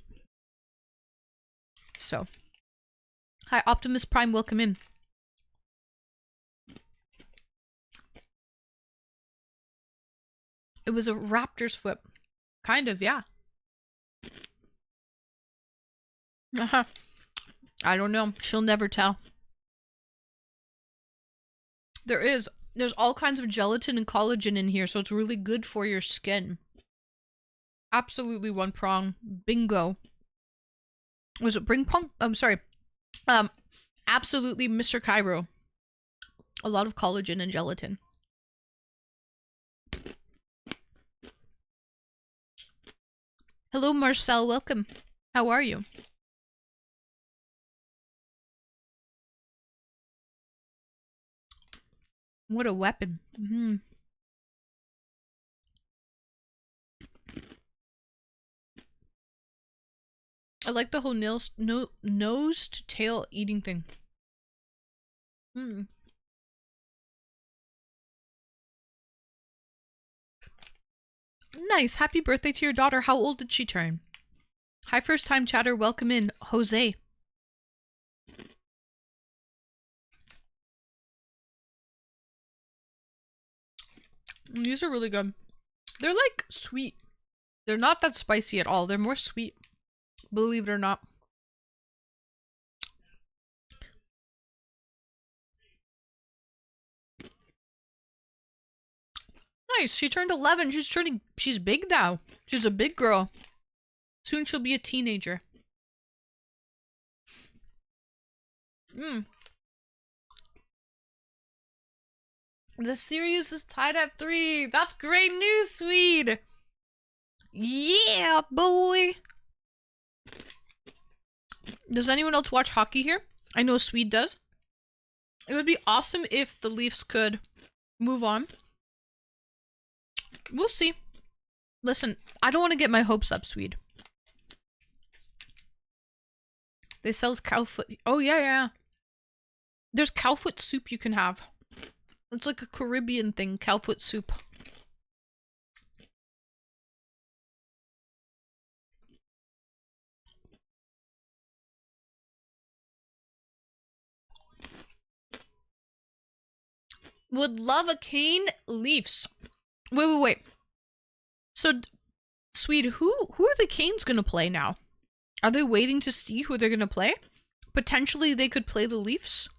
So. Hi, Optimus Prime, welcome in. It was a raptor's foot. Kind of, yeah. I don't know. She'll never tell. There's all kinds of gelatin and collagen in here, so it's really good for your skin. Absolutely one prong. Bingo. Was it Bring Pong? I'm sorry. Absolutely Mr. Cairo. A lot of collagen and gelatin. Hello, Marcel. Welcome. How are you? What a weapon. I like the whole nose to tail eating thing. Nice. Happy birthday to your daughter. How old did she turn? Hi, first time chatter. Welcome in, Jose. These are really good. They're like sweet. They're not that spicy at all. They're more sweet, believe it or not. Nice. She turned 11. She's big now. She's a big girl. Soon she'll be a teenager. The series is tied at 3. That's great news, Swede. Yeah, boy. Does anyone else watch hockey here? I know Swede does. It would be awesome if the Leafs could move on. We'll see. Listen, I don't want to get my hopes up, Swede. They sells cow foot. Oh, yeah. There's cow foot soup you can have. It's like a Caribbean thing, cow foot soup. Would love a Kane Leafs. Wait. So, Swede, who are the Canes gonna play now? Are they waiting to see who they're gonna play? Potentially they could play the Leafs?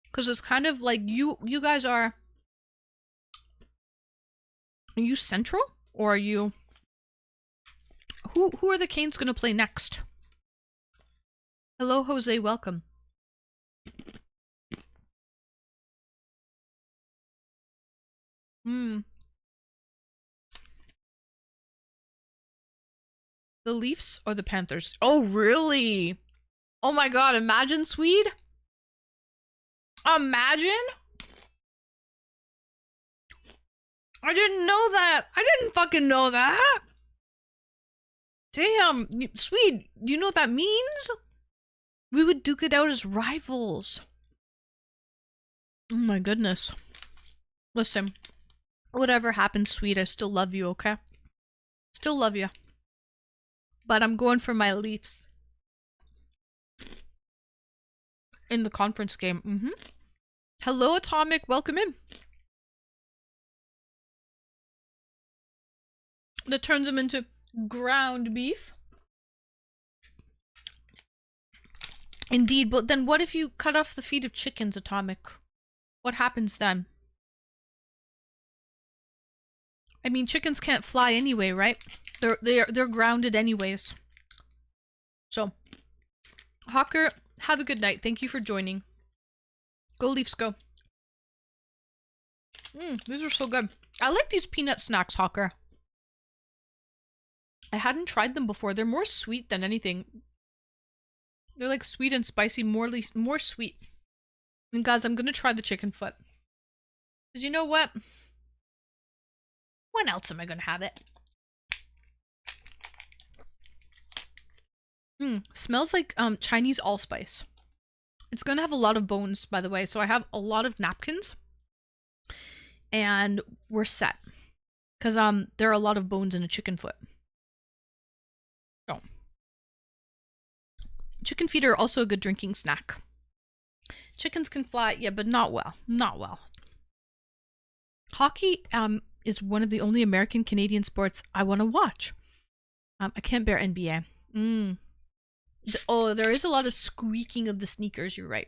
Because it's kind of like you guys are you Central? Or are you... Who are the Canes gonna play next? Hello, Jose, welcome. The Leafs or the Panthers? Oh, really? Oh my god, imagine, Swede? Imagine? I didn't know that. I didn't fucking know that. Damn, Swede, do you know what that means? We would duke it out as rivals. Oh my goodness. Listen, whatever happens, Swede, I still love you, okay? Still love you. But I'm going for my Leafs. In the conference game. Hello, Atomic. Welcome in. That turns them into ground beef. Indeed, but then what if you cut off the feet of chickens, Atomic? What happens then? I mean, chickens can't fly anyway, right? They're grounded anyways. So, Hawker, have a good night. Thank you for joining. Go Leafs, go. These are so good. I like these peanut snacks, Hawker. I hadn't tried them before. They're more sweet than anything. They're like sweet and spicy, more sweet. And guys, I'm gonna try the chicken foot. Because you know what? When else am I gonna have it? Smells like Chinese allspice. It's gonna have a lot of bones, by the way, so I have a lot of napkins. And we're set. Because there are a lot of bones in a chicken foot. Oh. Chicken feet are also a good drinking snack. Chickens can fly, yeah, but not well. Not well. Hockey is one of the only American Canadian sports I want to watch. I can't bear NBA. Oh, there is a lot of squeaking of the sneakers. You're right.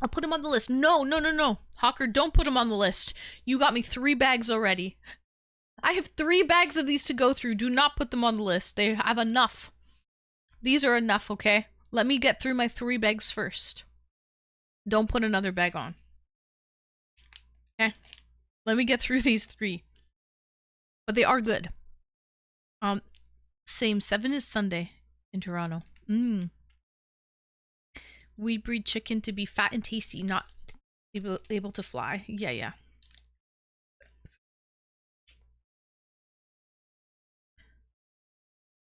I'll put him on the list. No. Hawker, don't put him on the list. You got me 3 bags already. I have 3 bags of these to go through. Do not put them on the list. They have enough. These are enough, okay? Let me get through my 3 bags first. Don't put another bag on. Okay? Let me get through these 3. But they are good. Same 7 is Sunday in Toronto. We breed chicken to be fat and tasty, not able to fly. Yeah.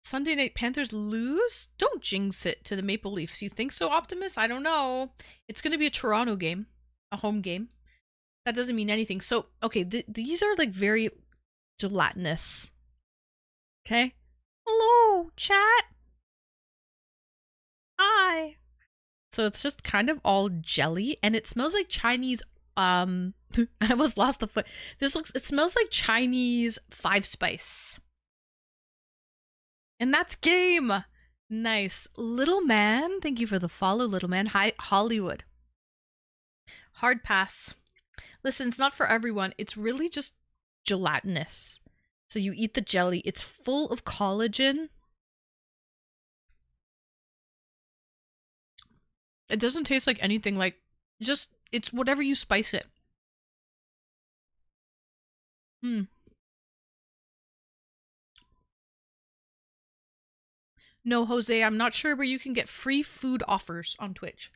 Sunday night Panthers lose? Don't jinx it to the Maple Leafs. You think so, Optimus? I don't know. It's going to be a Toronto game. A home game. That doesn't mean anything. So, okay, these are like very gelatinous. Okay? Hello, chat. Hi. So it's just kind of all jelly, and it smells like Chinese I almost lost the foot. It smells like Chinese 5-spice. And that's game. Nice. Little Man, thank you for the follow, Little Man. Hi, Hollywood. Hard pass. Listen, it's not for everyone. It's really just gelatinous. So you eat the jelly. It's full of collagen. It doesn't taste like anything. Like, just, it's whatever you spice it. No, Jose, I'm not sure where you can get free food offers on Twitch.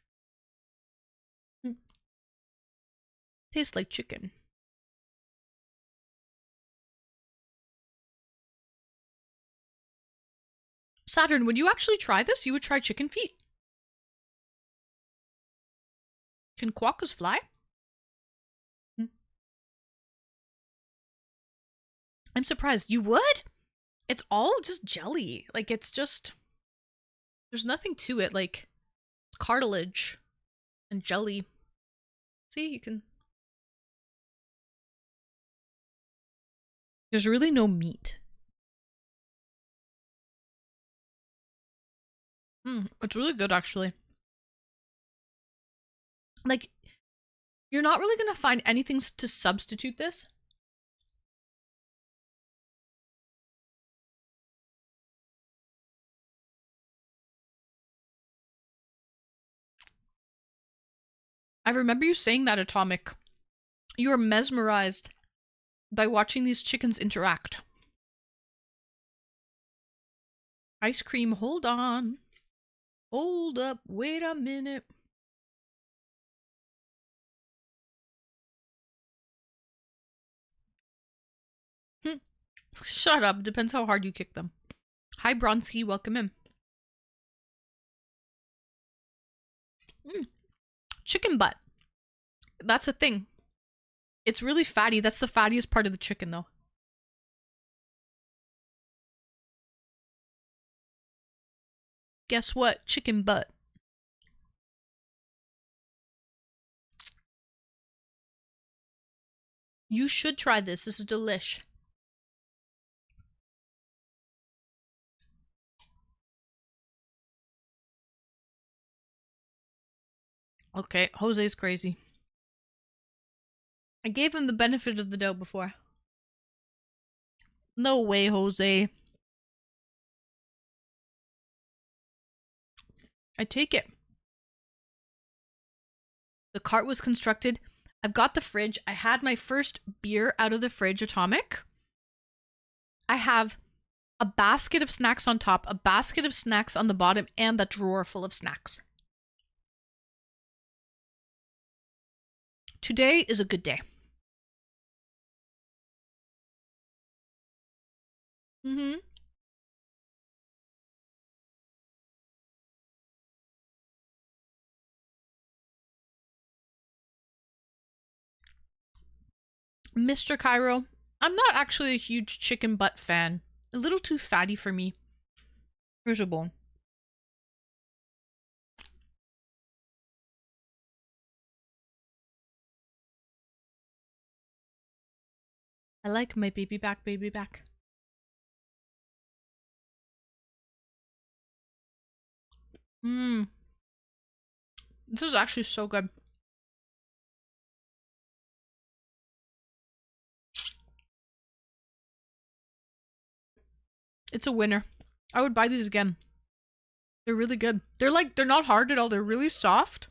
Tastes like chicken. Saturn, would you actually try this? You would try chicken feet. Can quokkas fly? I'm surprised. You would? It's all just jelly. Like, it's just... There's nothing to it. Like, it's cartilage and jelly. See, you can... There's really no meat. It's really good, actually. Like, you're not really gonna find anything to substitute this. I remember you saying that, Atomic. You were mesmerized by watching these chickens interact. Ice cream, hold on. Hold up, wait a minute. Shut up, depends how hard you kick them. Hi, Bronski, welcome in. Chicken butt. That's a thing. It's really fatty. That's the fattiest part of the chicken, though. Guess what? Chicken butt. You should try this. This is delish. Okay, Jose's crazy. I gave him the benefit of the doubt before. No way, Jose. I take it. The cart was constructed. I've got the fridge. I had my first beer out of the fridge, Atomic. I have a basket of snacks on top, a basket of snacks on the bottom, and that drawer full of snacks. Today is a good day. Mr. Cairo, I'm not actually a huge chicken butt fan. A little too fatty for me. Here's a bone. I like my baby back, baby back. This is actually so good. It's a winner. I would buy these again. They're really good. They're not hard at all. They're really soft.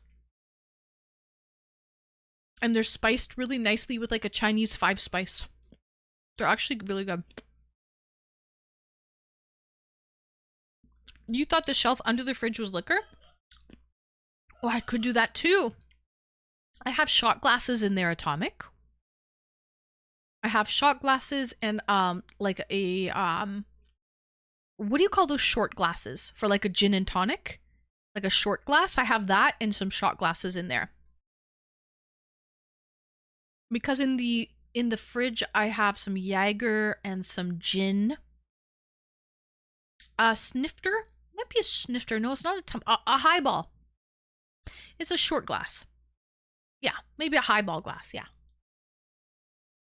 And they're spiced really nicely with like a Chinese 5-spice. They're actually really good. You thought the shelf under the fridge was liquor? Oh, I could do that too. I have shot glasses in there, Atomic. I have shot glasses and like a what do you call those short glasses for like a gin and tonic? Like a short glass. I have that and some shot glasses in there. Because in the fridge I have some Jaeger and some gin. A snifter? Might be a snifter. No, it's not a highball. It's a short glass. Yeah, maybe a highball glass, yeah.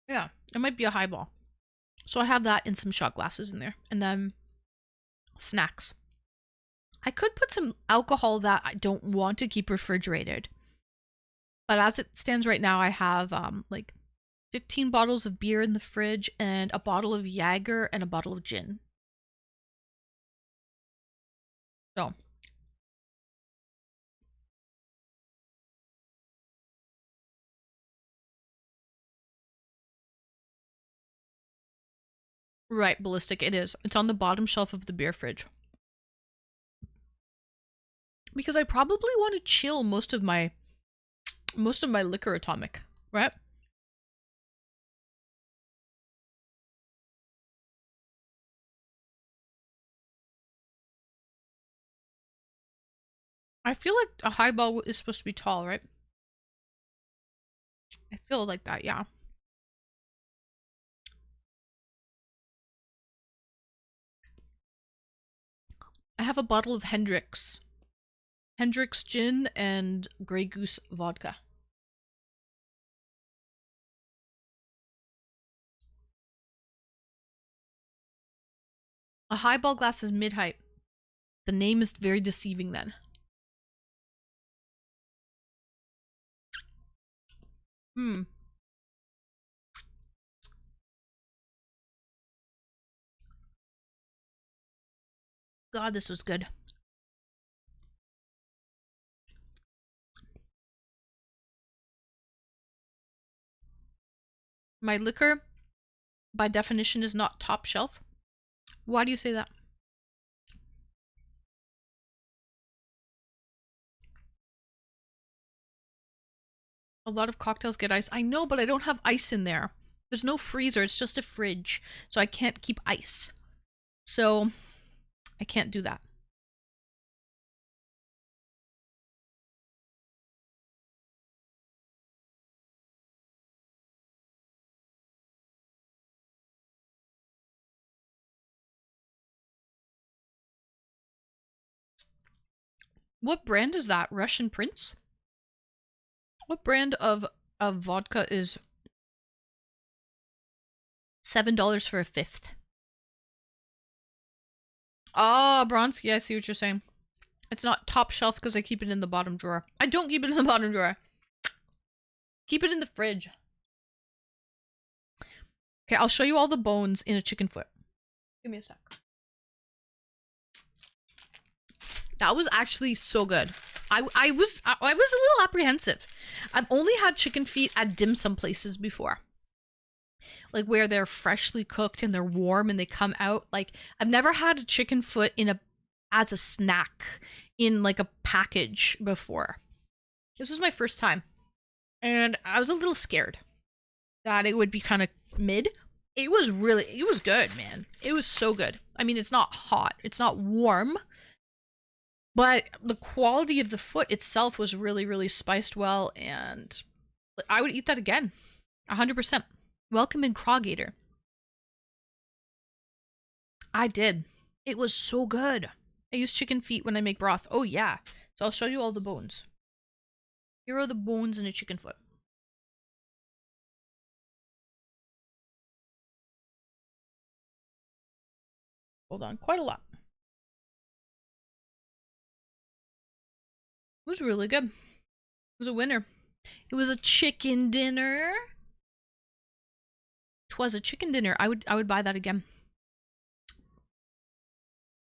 Yeah, it might be a highball. So I have that and some shot glasses in there. And then snacks. I could put some alcohol that I don't want to keep refrigerated. But as it stands right now, I have like 15 bottles of beer in the fridge and a bottle of Jaeger and a bottle of gin. So. Right, Ballistic, it is. It's on the bottom shelf of the beer fridge. Because I probably want to chill most of my liquor atomic, right? I feel like a highball is supposed to be tall, right? I feel like that, yeah. I have a bottle of Hendrick's gin and Grey Goose vodka. A highball glass is mid-height. The name is very deceiving then. God, this was good. My liquor, by definition, is not top shelf. Why do you say that? A lot of cocktails get ice. I know, but I don't have ice in there. There's no freezer, it's just a fridge. So I can't keep ice. So I can't do that. What brand is that? Russian Prince? What brand of vodka is $7 for a fifth? Oh, Bronsky, I see what you're saying. It's not top shelf because I keep it in the bottom drawer. I don't keep it in the bottom drawer. Keep it in the fridge. Okay, I'll show you all the bones in a chicken foot. Give me a sec. That was actually so good. I was a little apprehensive. I've only had chicken feet at dim sum places before. Like where they're freshly cooked and they're warm and they come out. Like I've never had a chicken foot as a snack in like a package before. This was my first time. And I was a little scared that it would be kind of mid. It was good, man. It was so good. I mean, it's not hot. It's not warm. But the quality of the foot itself was really, really spiced well, and I would eat that again. 100%. Welcome in Crawgator. I did. It was so good. I use chicken feet when I make broth. Oh, yeah. So I'll show you all the bones. Here are the bones in a chicken foot. Hold on. Quite a lot. It was really good. It was a winner. It was a chicken dinner. Twas a chicken dinner. I would buy that again.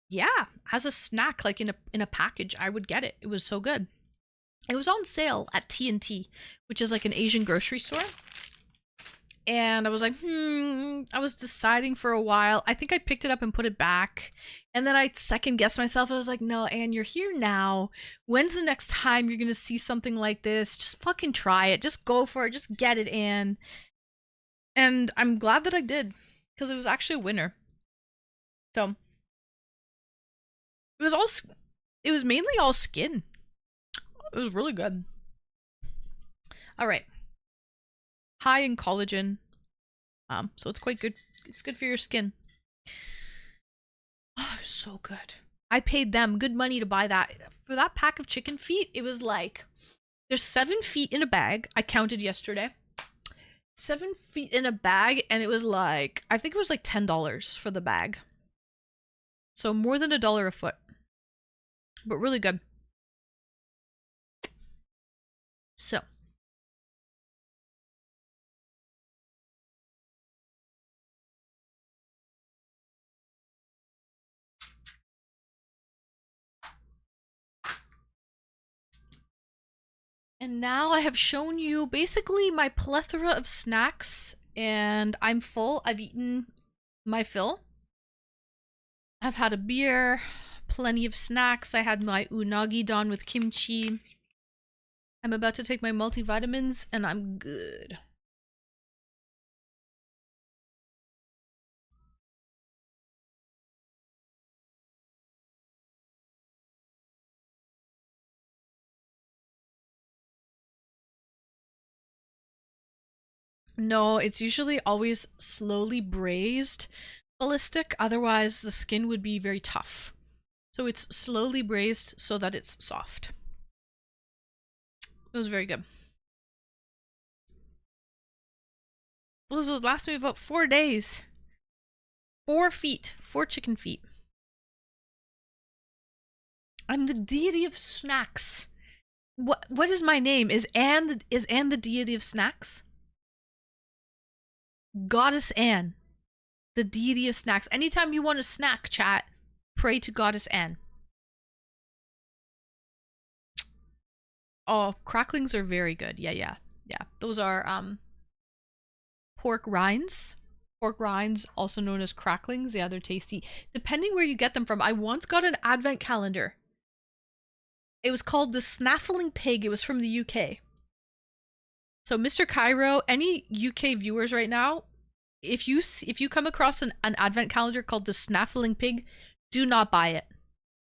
Yeah, as a snack, like in a package, I would get it. It was so good. It was on sale at T&T, which is like an Asian grocery store. And I was like, I was deciding for a while. I think I picked it up and put it back. And then I second guessed myself. I was like, no, Anne, you're here now. When's the next time you're going to see something like this? Just fucking try it. Just go for it. Just get it, Anne. And I'm glad that I did, because it was actually a winner. So it was mainly all skin. It was really good. All right. High in collagen. So it's quite good. It's good for your skin. Oh, so good. I paid them good money to buy that. For that pack of chicken feet, it was like, there's 7 feet in a bag. I counted yesterday. 7 feet in a bag, and it was like, I think it was like $10 for the bag. So more than $1 a foot. But really good. So. And now I have shown you basically my plethora of snacks, and I'm full. I've eaten my fill. I've had a beer, plenty of snacks. I had my unagi don with kimchi. I'm about to take my multivitamins, and I'm good. No, it's usually always slowly braised ballistic, otherwise the skin would be very tough. So it's slowly braised so that it's soft. It was very good. Those will last me about 4 days. 4 feet. 4 chicken feet. I'm the deity of snacks. What is my name? Is Anne the deity of snacks? Goddess Anne. The deity of snacks. Anytime you want a snack, chat, pray to Goddess Anne. Oh, cracklings are very good. Yeah. Those are pork rinds. Pork rinds, also known as cracklings. Yeah, they're tasty. Depending where you get them from. I once got an advent calendar. It was called the Snaffling Pig. It was from the UK. So, Mr. Cairo, any UK viewers right now, if you come across an advent calendar called the Snaffling Pig, do not buy it.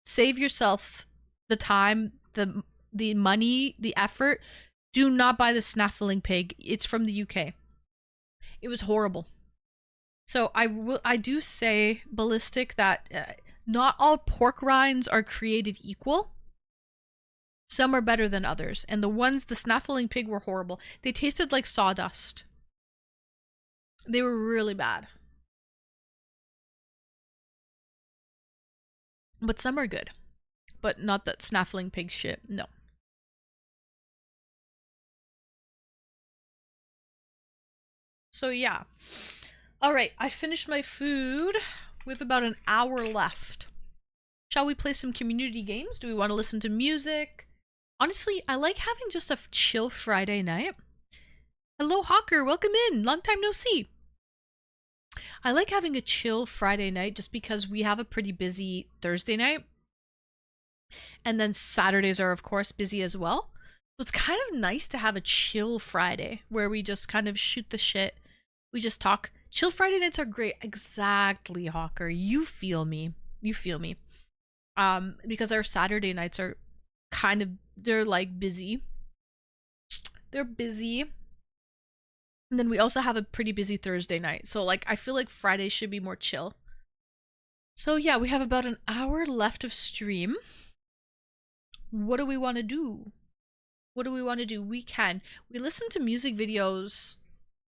Save yourself the time, the money, the effort. Do not buy the Snaffling Pig. It's from the UK. It was horrible. So I do say, Ballistic, that not all pork rinds are created equal. Some are better than others, and the Snaffling Pig were horrible. They tasted like sawdust. They were really bad. But some are good. But not that Snaffling Pig shit, no. So yeah. Alright, I finished my food. We have about an hour left. Shall we play some community games? Do we want to listen to music? Honestly, I like having just a chill Friday night. Hello, Hawker. Welcome in. Long time no see. I like having a chill Friday night just because we have a pretty busy Thursday night. And then Saturdays are, of course, busy as well. So it's kind of nice to have a chill Friday where we just kind of shoot the shit. We just talk. Chill Friday nights are great. Exactly, Hawker. You feel me. You feel me. Because our Saturday nights are kind of, they're like busy. They're busy. And then we also have a pretty busy Thursday night. So like I feel like Fridays should be more chill. So yeah, we have about an hour left of stream. What do we want to do? What do we want to do? We listened to music videos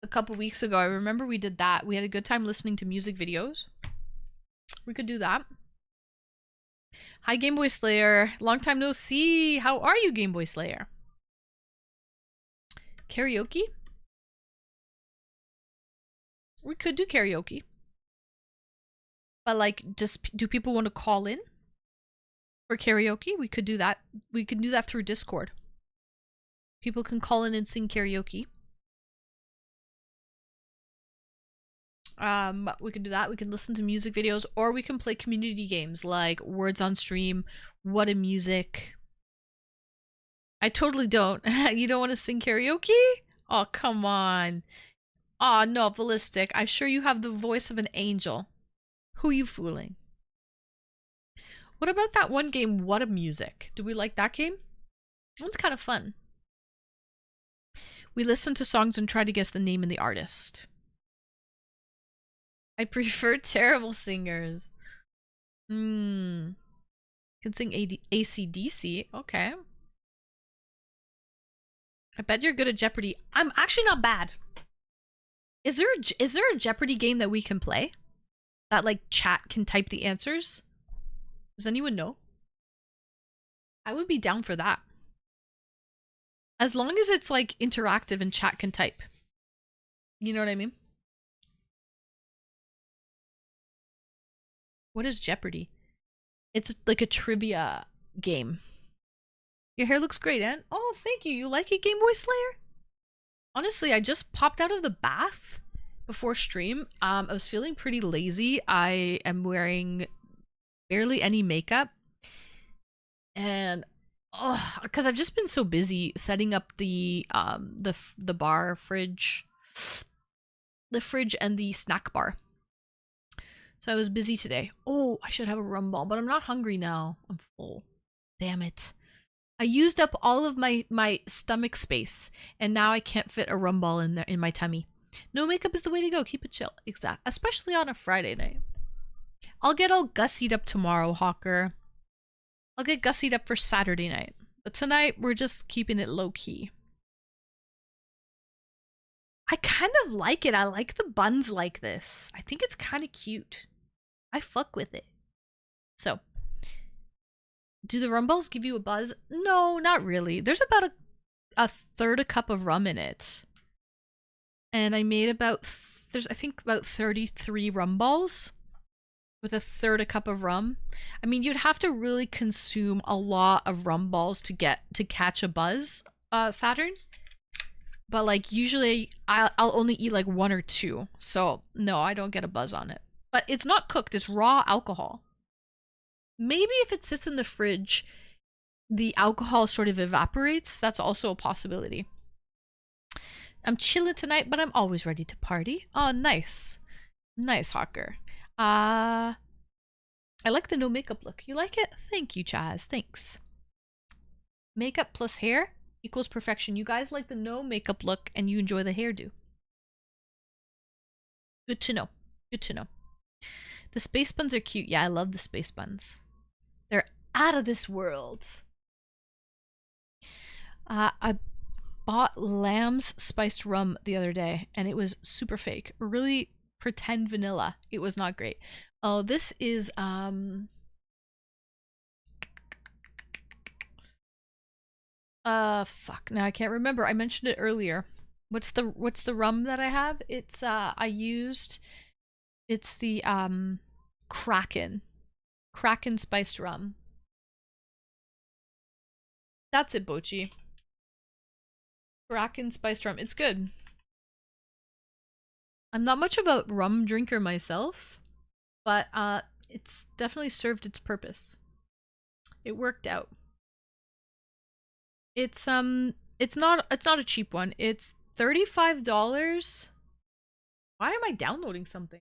a couple weeks ago. I remember we did that. We had a good time listening to music videos. We could do that. Hi, Game Boy Slayer. Long time no see. How are you, Game Boy Slayer? Karaoke? We could do karaoke. But like, just do people want to call in for karaoke? We could do that. We could do that through Discord. People can call in and sing karaoke. We can do that. We can listen to music videos, or we can play community games like Words on Stream, What a Music. I totally don't. You don't want to sing karaoke? Oh, come on. Oh, no, Ballistic. I'm sure you have the voice of an angel. Who you fooling? What about that one game, What a Music? Do we like that game? That one's kind of fun. We listen to songs and try to guess the name and the artist. I prefer terrible singers. Can sing AC/DC. Okay. I bet you're good at Jeopardy. I'm actually not bad. Is there a Jeopardy game that we can play? That like chat can type the answers? Does anyone know? I would be down for that. As long as it's like interactive and chat can type. You know what I mean? What is Jeopardy? It's like a trivia game. Your hair looks great, Anne. Oh, thank you. You like it, Game Boy Slayer? Honestly, I just popped out of the bath before stream. I was feeling pretty lazy. I am wearing barely any makeup. And because I've just been so busy setting up the bar fridge, the fridge and the snack bar. So I was busy today. Oh, I should have a rum ball, but I'm not hungry now. I'm full. Damn it. I used up all of my stomach space, and now I can't fit a rum ball in there in my tummy. No makeup is the way to go. Keep it chill. Exact. Especially on a Friday night. I'll get all gussied up tomorrow, Hawker. I'll get gussied up for Saturday night. But tonight, we're just keeping it low-key. I kind of like it. I like the buns like this. I think it's kind of cute. I fuck with it. So, do the rum balls give you a buzz? No, not really. There's about a third a cup of rum in it. And I made about, I think about 33 rum balls with a third a cup of rum. I mean, you'd have to really consume a lot of rum balls to catch a buzz, Saturn. But like usually I'll only eat like 1 or 2. So no, I don't get a buzz on it. But it's not cooked, it's raw alcohol. Maybe if it sits in the fridge, the alcohol sort of evaporates. That's also a possibility. I'm chilling tonight, but I'm always ready to party. Oh, nice. Nice, Hawker. I like the no makeup look. You like it? Thank you, Chaz. Thanks. Makeup plus hair equals perfection. You guys like the no makeup look and you enjoy the hairdo. Good to know. Good to know. The space buns are cute. Yeah, I love the space buns. They're out of this world. I bought Lamb's spiced rum the other day and it was super fake. Really pretend vanilla. It was not great. Oh, this is fuck. Now I can't remember. I mentioned it earlier. What's the rum that I have? It's it's the Kraken. Kraken spiced rum. That's it, Bochi. Kraken spiced rum. It's good. I'm not much of a rum drinker myself, but it's definitely served its purpose. It worked out. It's not a cheap one. It's $35. Why am I downloading something?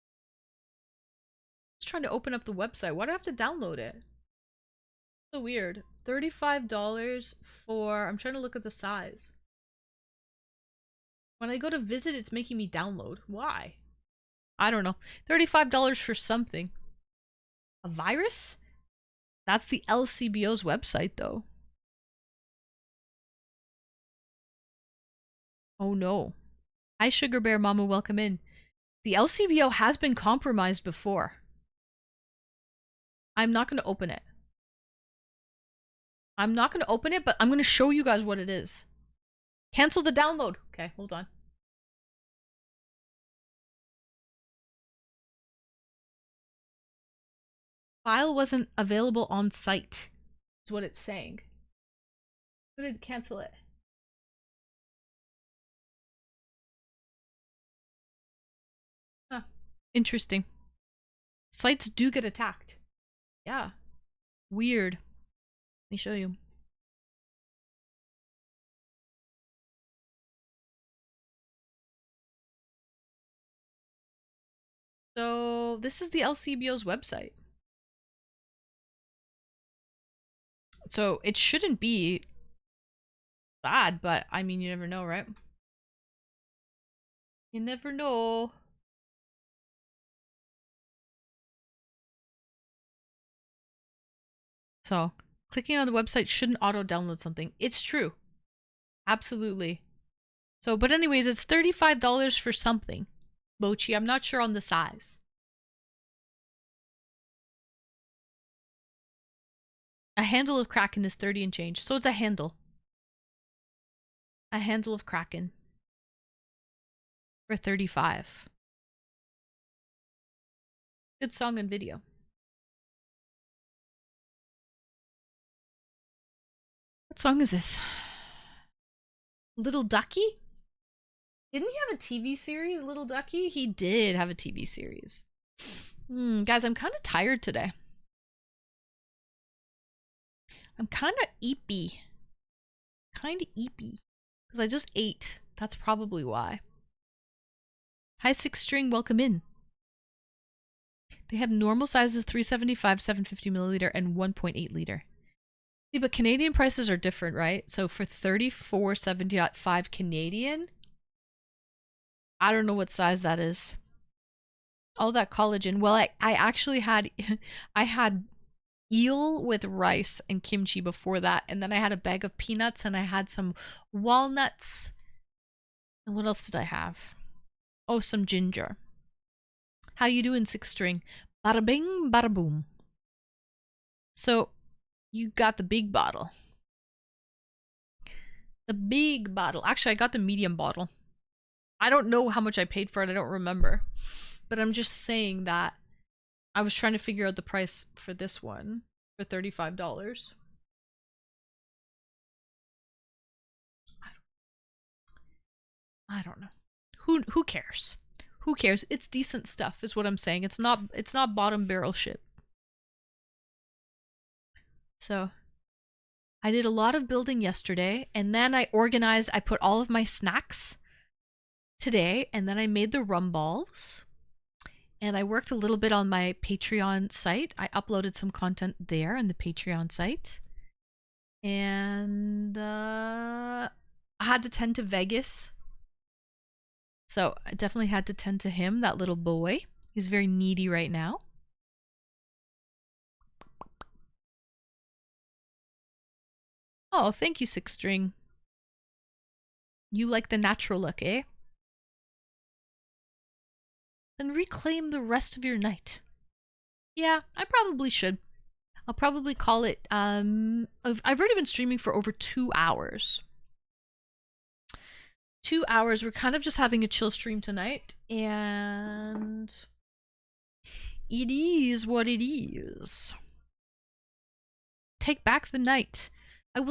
Just trying to open up the website. Why do I have to download it? So weird. $35 for, I'm trying to look at the size. When I go to visit, it's making me download. Why? I don't know. $35 for something. A virus? That's the LCBO's website, though. Oh no. Hi, Sugar Bear Mama, welcome in. The LCBO has been compromised before. I'm not going to open it. I'm not going to open it, but I'm going to show you guys what it is. Cancel the download. Okay, hold on. File wasn't available on site. Is what it's saying. I'm going to cancel it. Huh. Interesting. Sites do get attacked. Yeah. Weird. Let me show you. So this is the LCBO's website. So it shouldn't be bad, but I mean, you never know, right? You never know. So clicking on the website shouldn't auto-download something. It's true. Absolutely. So, but anyways, it's $35 for something. Mochi. I'm not sure on the size. A handle of Kraken is 30 and change. So it's a handle. A handle of Kraken. For 35. Good song and video. What song is this? Little Ducky? Didn't he have a TV series, Little Ducky? He did have a TV series. Guys, I'm kind of tired today. I'm kind of eepy. Because I just ate. That's probably why. Hi, Six String. Welcome in. They have normal sizes 375, 750 milliliter, and 1.8 liter. See, but Canadian prices are different, right? So for 34.75 Canadian, I don't know what size that is. All that collagen. Well, I actually had I had eel with rice and kimchi before that, and then I had a bag of peanuts and I had some walnuts. And what else did I have? Oh, some ginger. How you doing, Six String? Bada bing, bada boom. So you got the big bottle. The big bottle. Actually, I got the medium bottle. I don't know how much I paid for it. I don't remember. But I'm just saying that I was trying to figure out the price for this one for $35. I don't know. Who cares? Who cares? It's decent stuff is what I'm saying. It's not bottom barrel shit. So I did a lot of building yesterday, and then I put all of my snacks today, and then I made the rum balls. And I worked a little bit on my Patreon site. I uploaded some content there on the Patreon site. And I had to tend to Vegas. So I definitely had to tend to him, that little boy. He's very needy right now. Oh, thank you, Six String. You like the natural look, eh? Then reclaim the rest of your night. Yeah, I probably should. I'll probably call it, I've already been streaming for over 2 hours. 2 hours. We're kind of just having a chill stream tonight, and it is what it is. Take back the night. I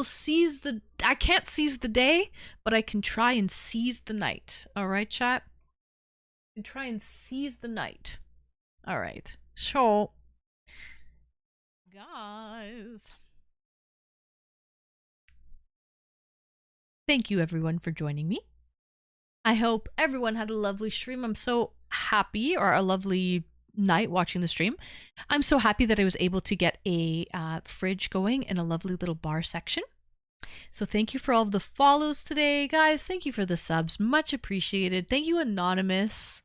can't seize the day, but I can try and seize the night. Alright, chat? I can try and seize the night. Alright. So, guys, thank you everyone for joining me. I hope everyone had a lovely stream. I'm so happy, or a lovely night watching the stream. I'm so happy that I was able to get a fridge going and a lovely little bar section. So thank you for all of the follows today, guys. Thank you for the subs. Much appreciated. Thank you, Anonymous,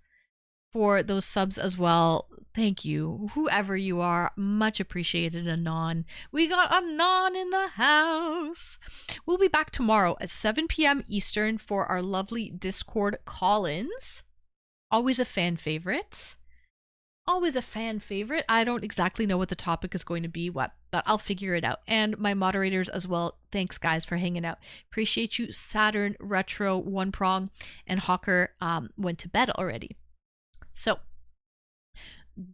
for those subs as well. Thank you. Whoever you are, much appreciated, Anon. We got Anon in the house. We'll be back tomorrow at 7 p.m. Eastern for our lovely Discord call-ins. Always a fan favorite. Always a fan favorite. I don't exactly know what the topic is going to be, but I'll figure it out. And my moderators as well. Thanks, guys, for hanging out. Appreciate you. Saturn, Retro, One Prong, and Hawker went to bed already. So,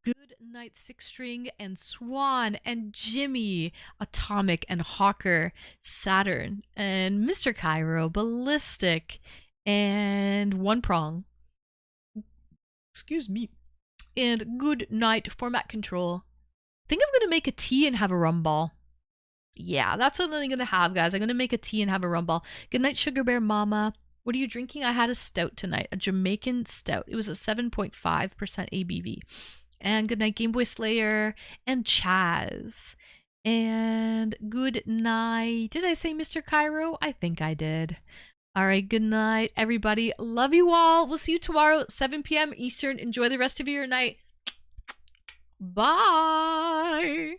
good night, Six String, and Swan, and Jimmy, Atomic, and Hawker, Saturn, and Mr. Cairo, Ballistic, and One Prong. Excuse me. And good night, Format Control. I think I'm going to make a tea and have a rum ball. Yeah, that's what I'm going to have, guys. I'm going to make a tea and have a rum ball. Good night, Sugar Bear Mama. What are you drinking? I had a stout tonight, a Jamaican stout. It was a 7.5% ABV. And good night, Game Boy Slayer and Chaz. And good night. Did I say Mr. Cairo? I think I did. All right, good night, everybody. Love you all. We'll see you tomorrow, 7 p.m. Eastern. Enjoy the rest of your night. Bye.